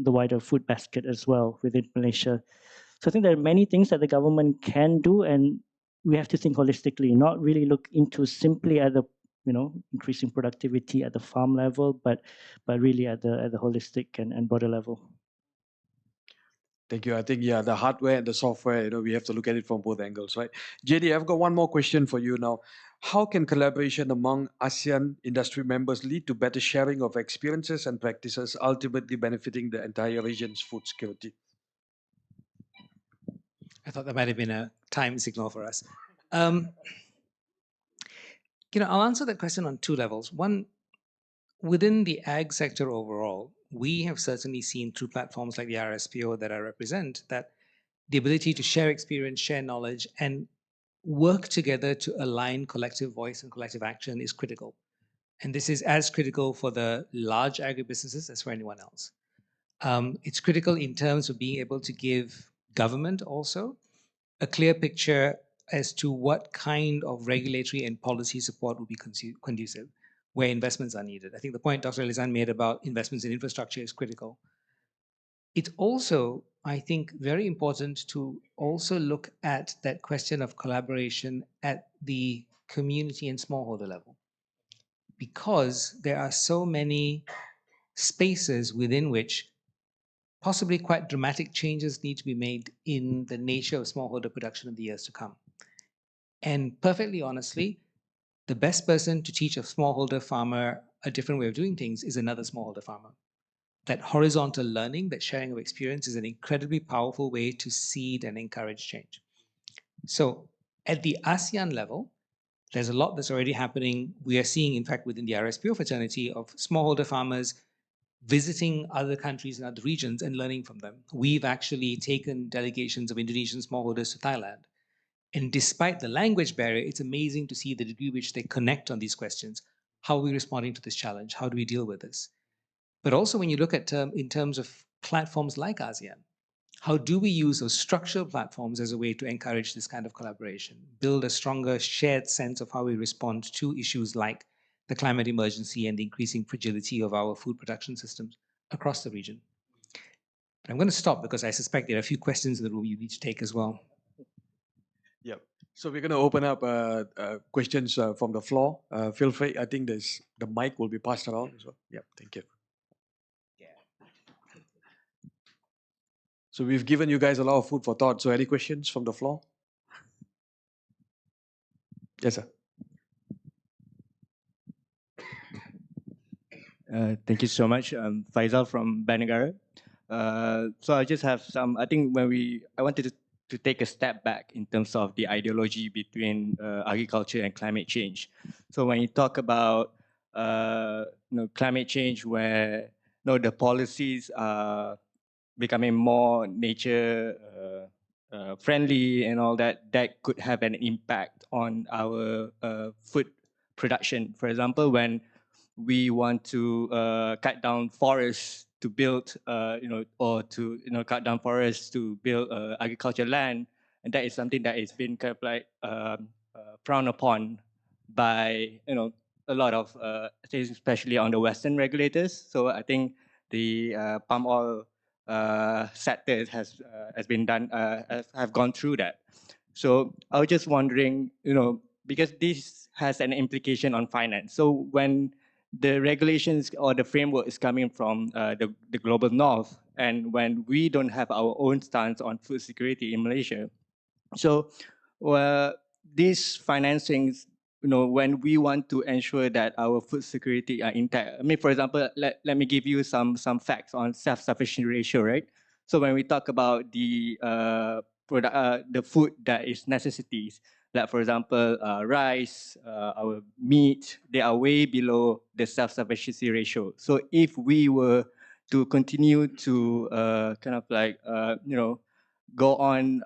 wider food basket as well within Malaysia. So I think there are many things that the government can do, and we have to think holistically, not really look into simply at the increasing productivity at the farm level, but really at the holistic and broader level. Thank you. I think, yeah, the hardware and the software, we have to look at it from both angles, right? JD, I've got one more question for you now. How can collaboration among ASEAN industry members lead to better sharing of experiences and practices, ultimately benefiting the entire region's food security? I thought that might have been a time signal for us. I'll answer that question on two levels. One, within the ag sector overall, we have certainly seen through platforms like the RSPO that I represent that the ability to share experience, share knowledge, and work together to align collective voice and collective action is critical. And this is as critical for the large agribusinesses as for anyone else. It's critical in terms of being able to give government also a clear picture as to what kind of regulatory and policy support will be conducive, where investments are needed. I think the point Dr. Elizan made about investments in infrastructure is critical. It's also, I think, very important to also look at that question of collaboration at the community and smallholder level, because there are so many spaces within which possibly quite dramatic changes need to be made in the nature of smallholder production in the years to come. And perfectly honestly, the best person to teach a smallholder farmer a different way of doing things is another smallholder farmer. That horizontal learning, that sharing of experience is an incredibly powerful way to seed and encourage change. So at the ASEAN level, there's a lot that's already happening. We are seeing, in fact, within the RSPO fraternity of smallholder farmers visiting other countries and other regions and learning from them. We've actually taken delegations of Indonesian smallholders to Thailand. And despite the language barrier, it's amazing to see the degree which they connect on these questions. How are we responding to this challenge? How do we deal with this? But also when you look at in terms of platforms like ASEAN, how do we use those structural platforms as a way to encourage this kind of collaboration, build a stronger shared sense of how we respond to issues like the climate emergency and the increasing fragility of our food production systems across the region? But I'm going to stop because I suspect there are a few questions in the room you need to take as well. Yep. So we're going to open up questions from the floor. Feel free. I think the mic will be passed around as well. Yep. Thank you. So we've given you guys a lot of food for thought. So any questions from the floor? Yes, sir. Thank you so much. Faisal from Banagara. So I just have some, I think I wanted to take a step back in terms of the ideology between agriculture and climate change. So when you talk about climate change where the policies are becoming more nature friendly and all that, that could have an impact on our food production. For example, when we want to cut down forests to build, or to cut down forests to build agricultural land, and that is something that is been kind of like frowned upon by a lot of things, especially on the Western regulators. So I think the palm oil sector has been done have gone through that. So I was just wondering, because this has an implication on finance. So when the regulations or the framework is coming from the global north, and when we don't have our own stance on food security in Malaysia, so these financings, when we want to ensure that our food security are intact. I mean, for example, let me give you some facts on self-sufficiency ratio, right? So when we talk about the the food that is necessities, like for example, rice, our meat, they are way below the self-sufficiency ratio. So if we were to continue to kind of like go on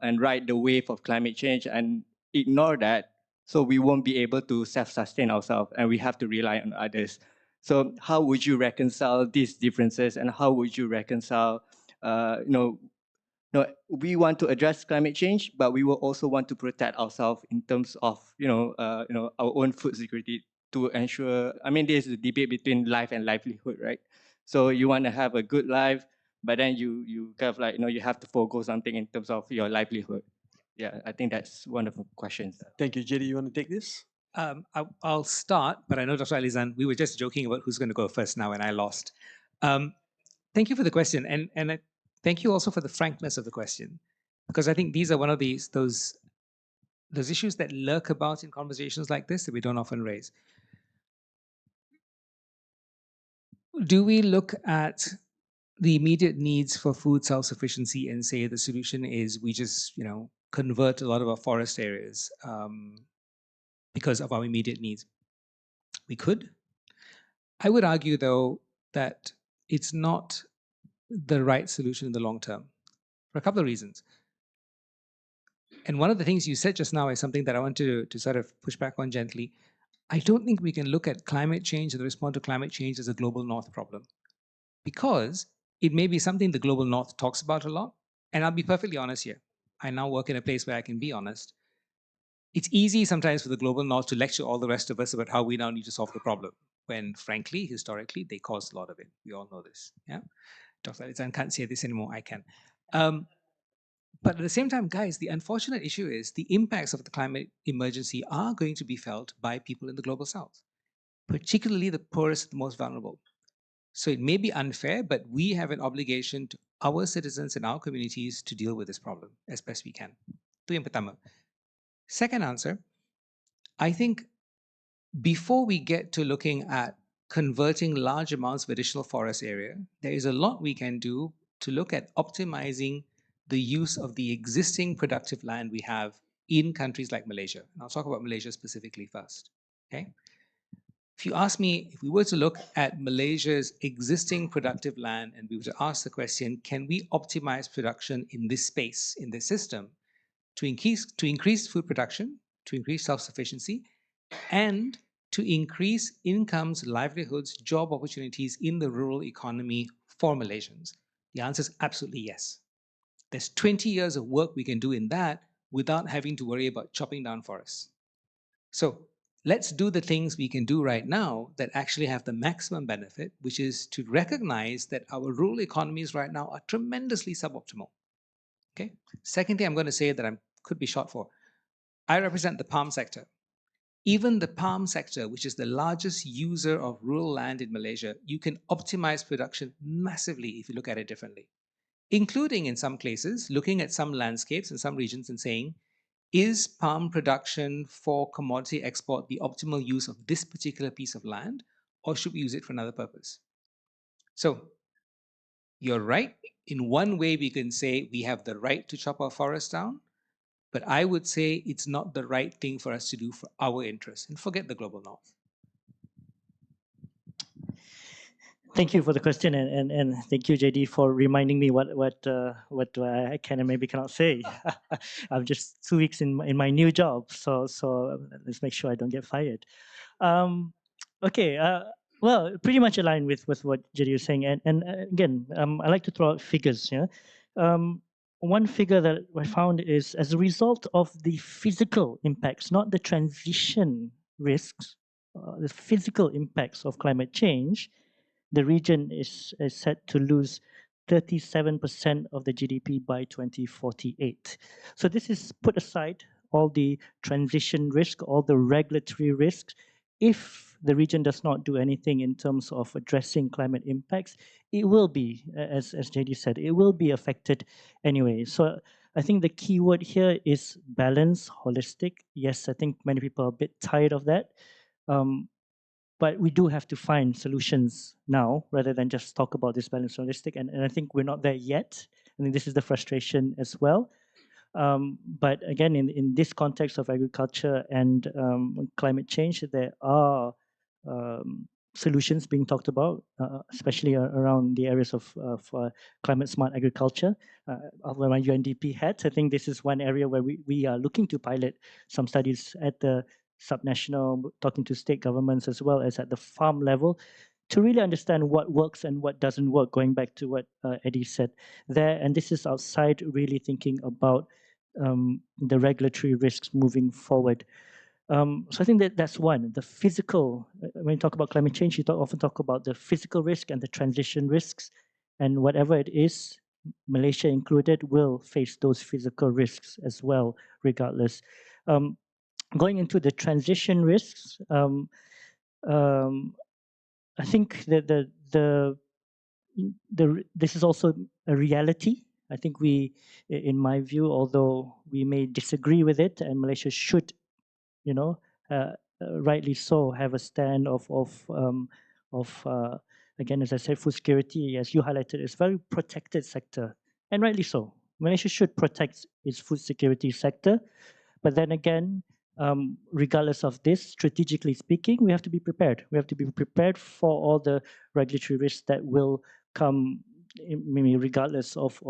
and ride the wave of climate change and ignore that, so we won't be able to self-sustain ourselves and we have to rely on others. So how would you reconcile these differences, and how would you reconcile, we want to address climate change, but we will also want to protect ourselves in terms of, our own food security to ensure, I mean, there's a debate between life and livelihood, right? So you want to have a good life, but then you kind of like, you have to forego something in terms of your livelihood. Yeah, I think that's one of the questions. Thank you, JD. You want to take this? I'll start, but I know Dr. Alizan, we were just joking about who's going to go first now, and I lost. Thank you for the question, and thank you also for the frankness of the question, because I think these are one of those issues that lurk about in conversations like this that we don't often raise. Do we look at the immediate needs for food self-sufficiency and say the solution is we just, convert a lot of our forest areas because of our immediate needs? We could. I would argue, though, that it's not the right solution in the long term for a couple of reasons. And one of the things you said just now is something that I want to sort of push back on gently. I don't think we can look at climate change and the response to climate change as a global north problem, because it may be something the global north talks about a lot. And I'll be perfectly honest here. I now work in a place where I can be honest. It's easy sometimes for the global north to lecture all the rest of us about how we now need to solve the problem, when frankly, historically, they caused a lot of it. We all know this. Yeah, Dr. Alizan can't say this anymore. I can. But at the same time, guys, the unfortunate issue is the impacts of the climate emergency are going to be felt by people in the global south, particularly the poorest, the most vulnerable. So it may be unfair, but we have an obligation to our citizens and our communities to deal with this problem as best we can. Itu yang pertama. Second answer, I think before we get to looking at converting large amounts of additional forest area, there is a lot we can do to look at optimizing the use of the existing productive land we have in countries like Malaysia. And I'll talk about Malaysia specifically first. Okay. If you ask me, if we were to look at Malaysia's existing productive land and we were to ask the question, can we optimize production in this space, in this system, to increase food production, to increase self-sufficiency, and to increase incomes, livelihoods, job opportunities in the rural economy for Malaysians? The answer is absolutely yes. There's 20 years of work we can do in that without having to worry about chopping down forests. So let's do the things we can do right now that actually have the maximum benefit, which is to recognize that our rural economies right now are tremendously suboptimal. Okay. Second thing I'm going to say that I could be shot for, I represent the palm sector. Even the palm sector, which is the largest user of rural land in Malaysia, you can optimize production massively if you look at it differently, including in some cases, looking at some landscapes in some regions and saying, is palm production for commodity export the optimal use of this particular piece of land, or should we use it for another purpose? So you're right. In one way, we can say we have the right to chop our forests down, but I would say it's not the right thing for us to do for our interests, and forget the global north. Thank you for the question, and thank you, JD, for reminding me what I can and maybe cannot say. I'm just 2 weeks in my new job, so let's make sure I don't get fired. Okay, well, pretty much aligned with what JD was saying, and again, I like to throw out figures. Yeah, one figure that I found is as a result of the physical impacts, not the transition risks, the physical impacts of climate change, the region is set to lose 37% of the GDP by 2048. So this is put aside all the transition risk, all the regulatory risks. If the region does not do anything in terms of addressing climate impacts, it will be, as JD said, it will be affected anyway. So I think the key word here is balance, holistic. Yes, I think many people are a bit tired of that. But we do have to find solutions now rather than just talk about this balance holistic. And I think we're not there yet. I think this is the frustration as well. But again, in this context of agriculture and climate change, there are solutions being talked about, especially around the areas of climate smart agriculture. Where my UNDP hat, I think this is one area where we are looking to pilot some studies at the subnational, talking to state governments as well as at the farm level to really understand what works and what doesn't work, going back to what Eddie said there. And this is outside really thinking about the regulatory risks moving forward. So I think that's one. The physical, when you talk about climate change, you often talk about the physical risk and the transition risks. And whatever it is, Malaysia included, will face those physical risks as well, regardless. Going into the transition risks, I think that this is also a reality. I think in my view, although we may disagree with it, and Malaysia should, you know, rightly so, have a stand of again, as I said, food security, as you highlighted, is very protected sector, and rightly so. Malaysia should protect its food security sector, but then again, regardless of this, strategically speaking, we have to be prepared. We have to be prepared for all the regulatory risks that will come, maybe regardless of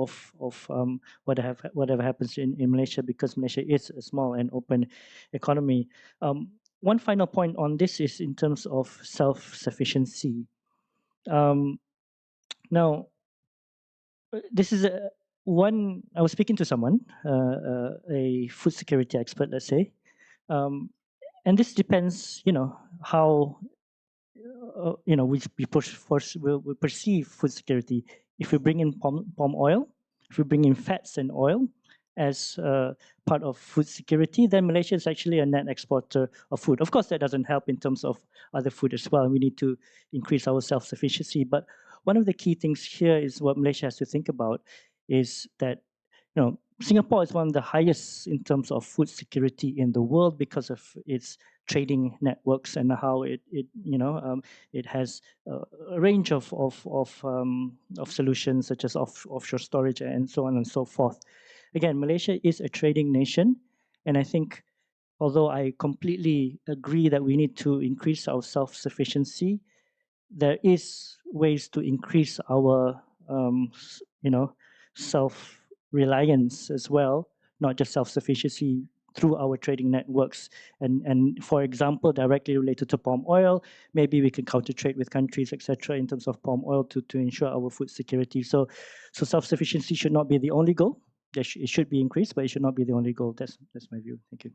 whatever happens in Malaysia, because Malaysia is a small and open economy. One final point on this is in terms of self-sufficiency. Now, this is one. I was speaking to someone, a food security expert, let's say, and this depends, how we perceive food security. If we bring in palm oil, if we bring in fats and oil as part of food security, then Malaysia is actually a net exporter of food. Of course, that doesn't help in terms of other food as well. We need to increase our self-sufficiency. But one of the key things here is what Malaysia has to think about is that, Singapore is one of the highest in terms of food security in the world because of its trading networks and how it has a range of solutions such as offshore storage and so on and so forth. Again, Malaysia is a trading nation, and I think although I completely agree that we need to increase our self-sufficiency, there is ways to increase our self-reliance as well, not just self-sufficiency through our trading networks. And for example, directly related to palm oil, maybe we can counter trade with countries, etc., in terms of palm oil to ensure our food security. So self-sufficiency should not be the only goal. It should be increased, but it should not be the only goal. That's my view. Thank you.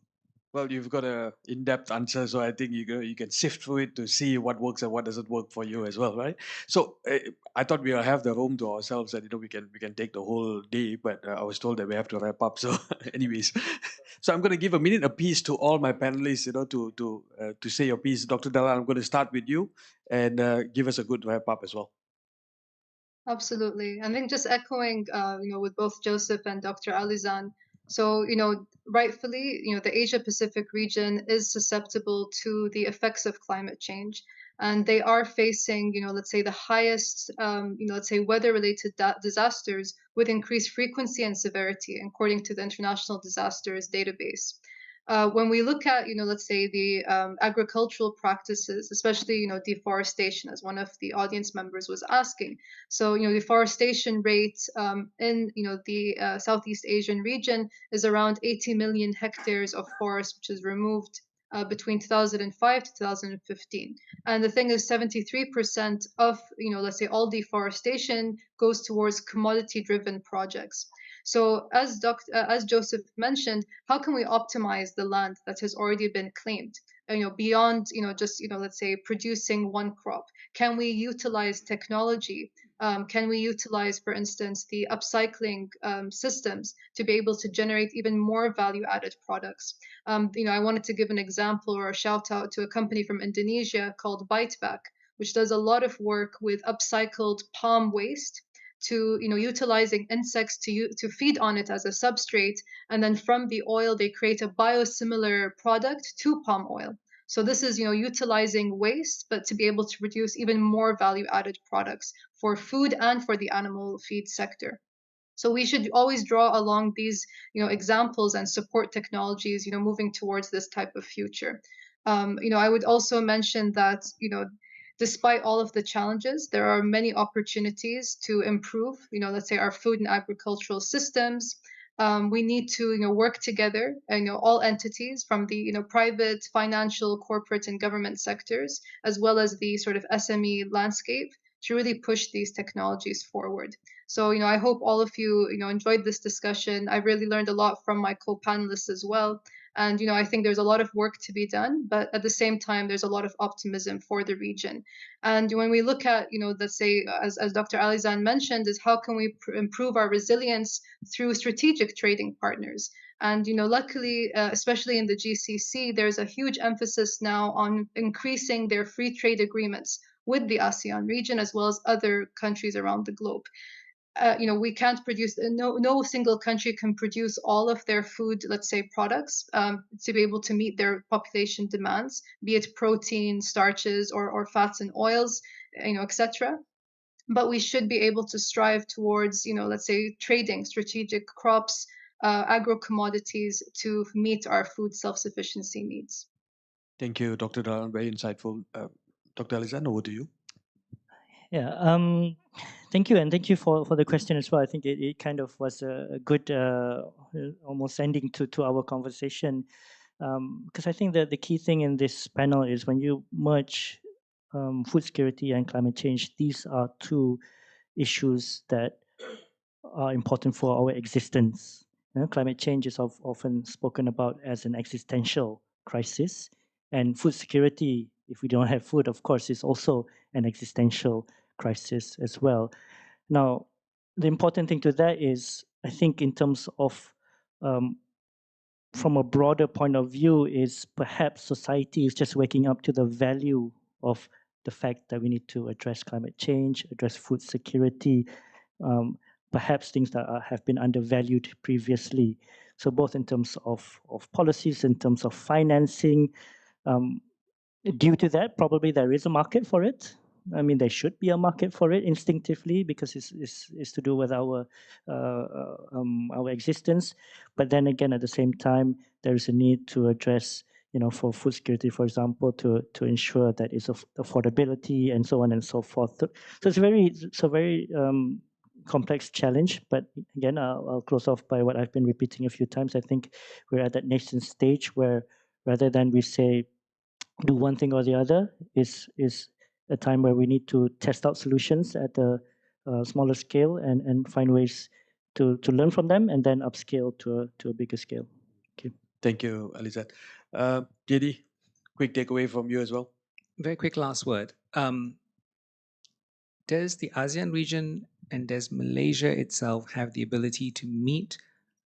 Well, you've got a in-depth answer, so I think you can sift through it to see what works and what doesn't work for you as well, right? So I thought we'll have the room to ourselves, and we can take the whole day, but I was told that we have to wrap up. So, anyways, so I'm going to give a minute apiece to all my panelists, to say your piece. Dr. Dalla, I'm going to start with you and give us a good wrap up as well. Absolutely. I think just echoing, with both Joseph and Dr. Alizan. So, rightfully, the Asia Pacific region is susceptible to the effects of climate change. And they are facing, let's say the highest, let's say weather-related disasters with increased frequency and severity, according to the International Disasters Database. When we look at, let's say the agricultural practices, especially, deforestation, as one of the audience members was asking. So, deforestation rate in, the Southeast Asian region is around 80 million hectares of forest, which is removed between 2005 to 2015. And the thing is, 73% of, let's say all deforestation goes towards commodity-driven projects. So as Joseph mentioned, how can we optimize the land that has already been claimed? beyond just let's say producing one crop? Can we utilize technology? Can we utilize, for instance, the upcycling systems to be able to generate even more value-added products? I wanted to give an example or a shout out to a company from Indonesia called Biteback, which does a lot of work with upcycled palm waste to utilizing insects to feed on it as a substrate, and then from the oil they create a biosimilar product to palm oil. So this is utilizing waste, but to be able to produce even more value-added products for food and for the animal feed sector. So we should always draw along these examples and support technologies moving towards this type of future. I would also mention that despite all of the challenges, there are many opportunities to improve let's say our food and agricultural systems. We need to work together, all entities from the private, financial, corporate, and government sectors, as well as the sort of SME landscape, to really push these technologies forward. So I hope all of you enjoyed this discussion. I really learned a lot from my co-panelists as well. And I think there's a lot of work to be done, but at the same time, there's a lot of optimism for the region. And when we look at, let's say, as Dr. Alizan mentioned, is how can we improve our resilience through strategic trading partners? And luckily, especially in the GCC, there's a huge emphasis now on increasing their free trade agreements with the ASEAN region as well as other countries around the globe. We can't produce, no single country can produce all of their food, let's say, products to be able to meet their population demands, be it protein, starches, or fats and oils, etc. But we should be able to strive towards, let's say, trading strategic crops, agro commodities to meet our food self-sufficiency needs. Thank you, Dr. Dalan. Very insightful. Dr. Alizan, over to you. Yeah, thank you, and thank you for the question as well. I think it kind of was a good almost ending to our conversation, because I think that the key thing in this panel is when you merge food security and climate change, these are two issues that are important for our existence. Climate change is often spoken about as an existential crisis, and food security, if we don't have food, of course, is also an existential crisis as well. Now, the important thing to that is, I think, in terms of from a broader point of view, is perhaps society is just waking up to the value of the fact that we need to address climate change, address food security, perhaps things that have been undervalued previously. So both in terms of policies, in terms of financing, due to that, probably there is a market for it. I mean, there should be a market for it instinctively because it's to do with our existence. But then again, at the same time, there is a need to address, for food security, for example, to ensure that it's affordability and so on and so forth. So it's a very complex challenge. But again, I'll close off by what I've been repeating a few times. I think we're at that nascent stage where rather than we say do one thing or the other, is a time where we need to test out solutions at a smaller scale and find ways to learn from them and then upscale to a bigger scale. Okay. Thank you, Alizan. JD, quick takeaway from you as well. Very quick last word. Does the ASEAN region and does Malaysia itself have the ability to meet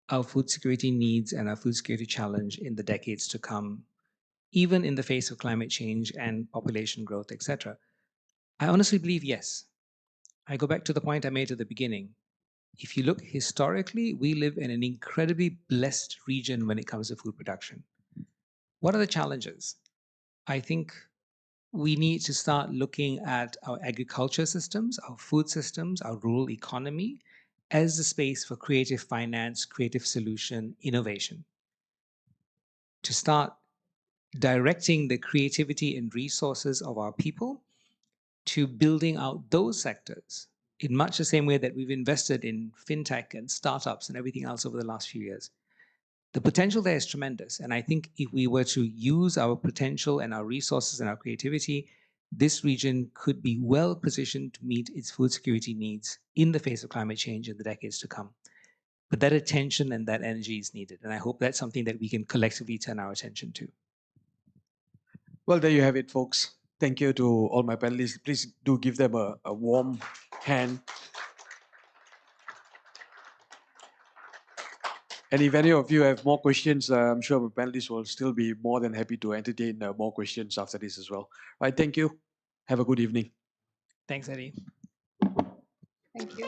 our food security needs and our food security challenge in the decades to come, even in the face of climate change and population growth, etc.? I honestly believe yes. I go back to the point I made at the beginning. If you look historically, we live in an incredibly blessed region when it comes to food production. What are the challenges? I think we need to start looking at our agriculture systems, our food systems, our rural economy as a space for creative finance, creative solution, innovation. To start directing the creativity and resources of our people to building out those sectors in much the same way that we've invested in fintech and startups and everything else over the last few years. The potential there is tremendous. And I think if we were to use our potential and our resources and our creativity, this region could be well positioned to meet its food security needs in the face of climate change in the decades to come. But that attention and that energy is needed. And I hope that's something that we can collectively turn our attention to. Well, there you have it, folks. Thank you to all my panelists. Please do give them a warm hand. And if any of you have more questions, I'm sure my panelists will still be more than happy to entertain more questions after this as well. Right, thank you. Have a good evening. Thanks, Eddie. Thank you.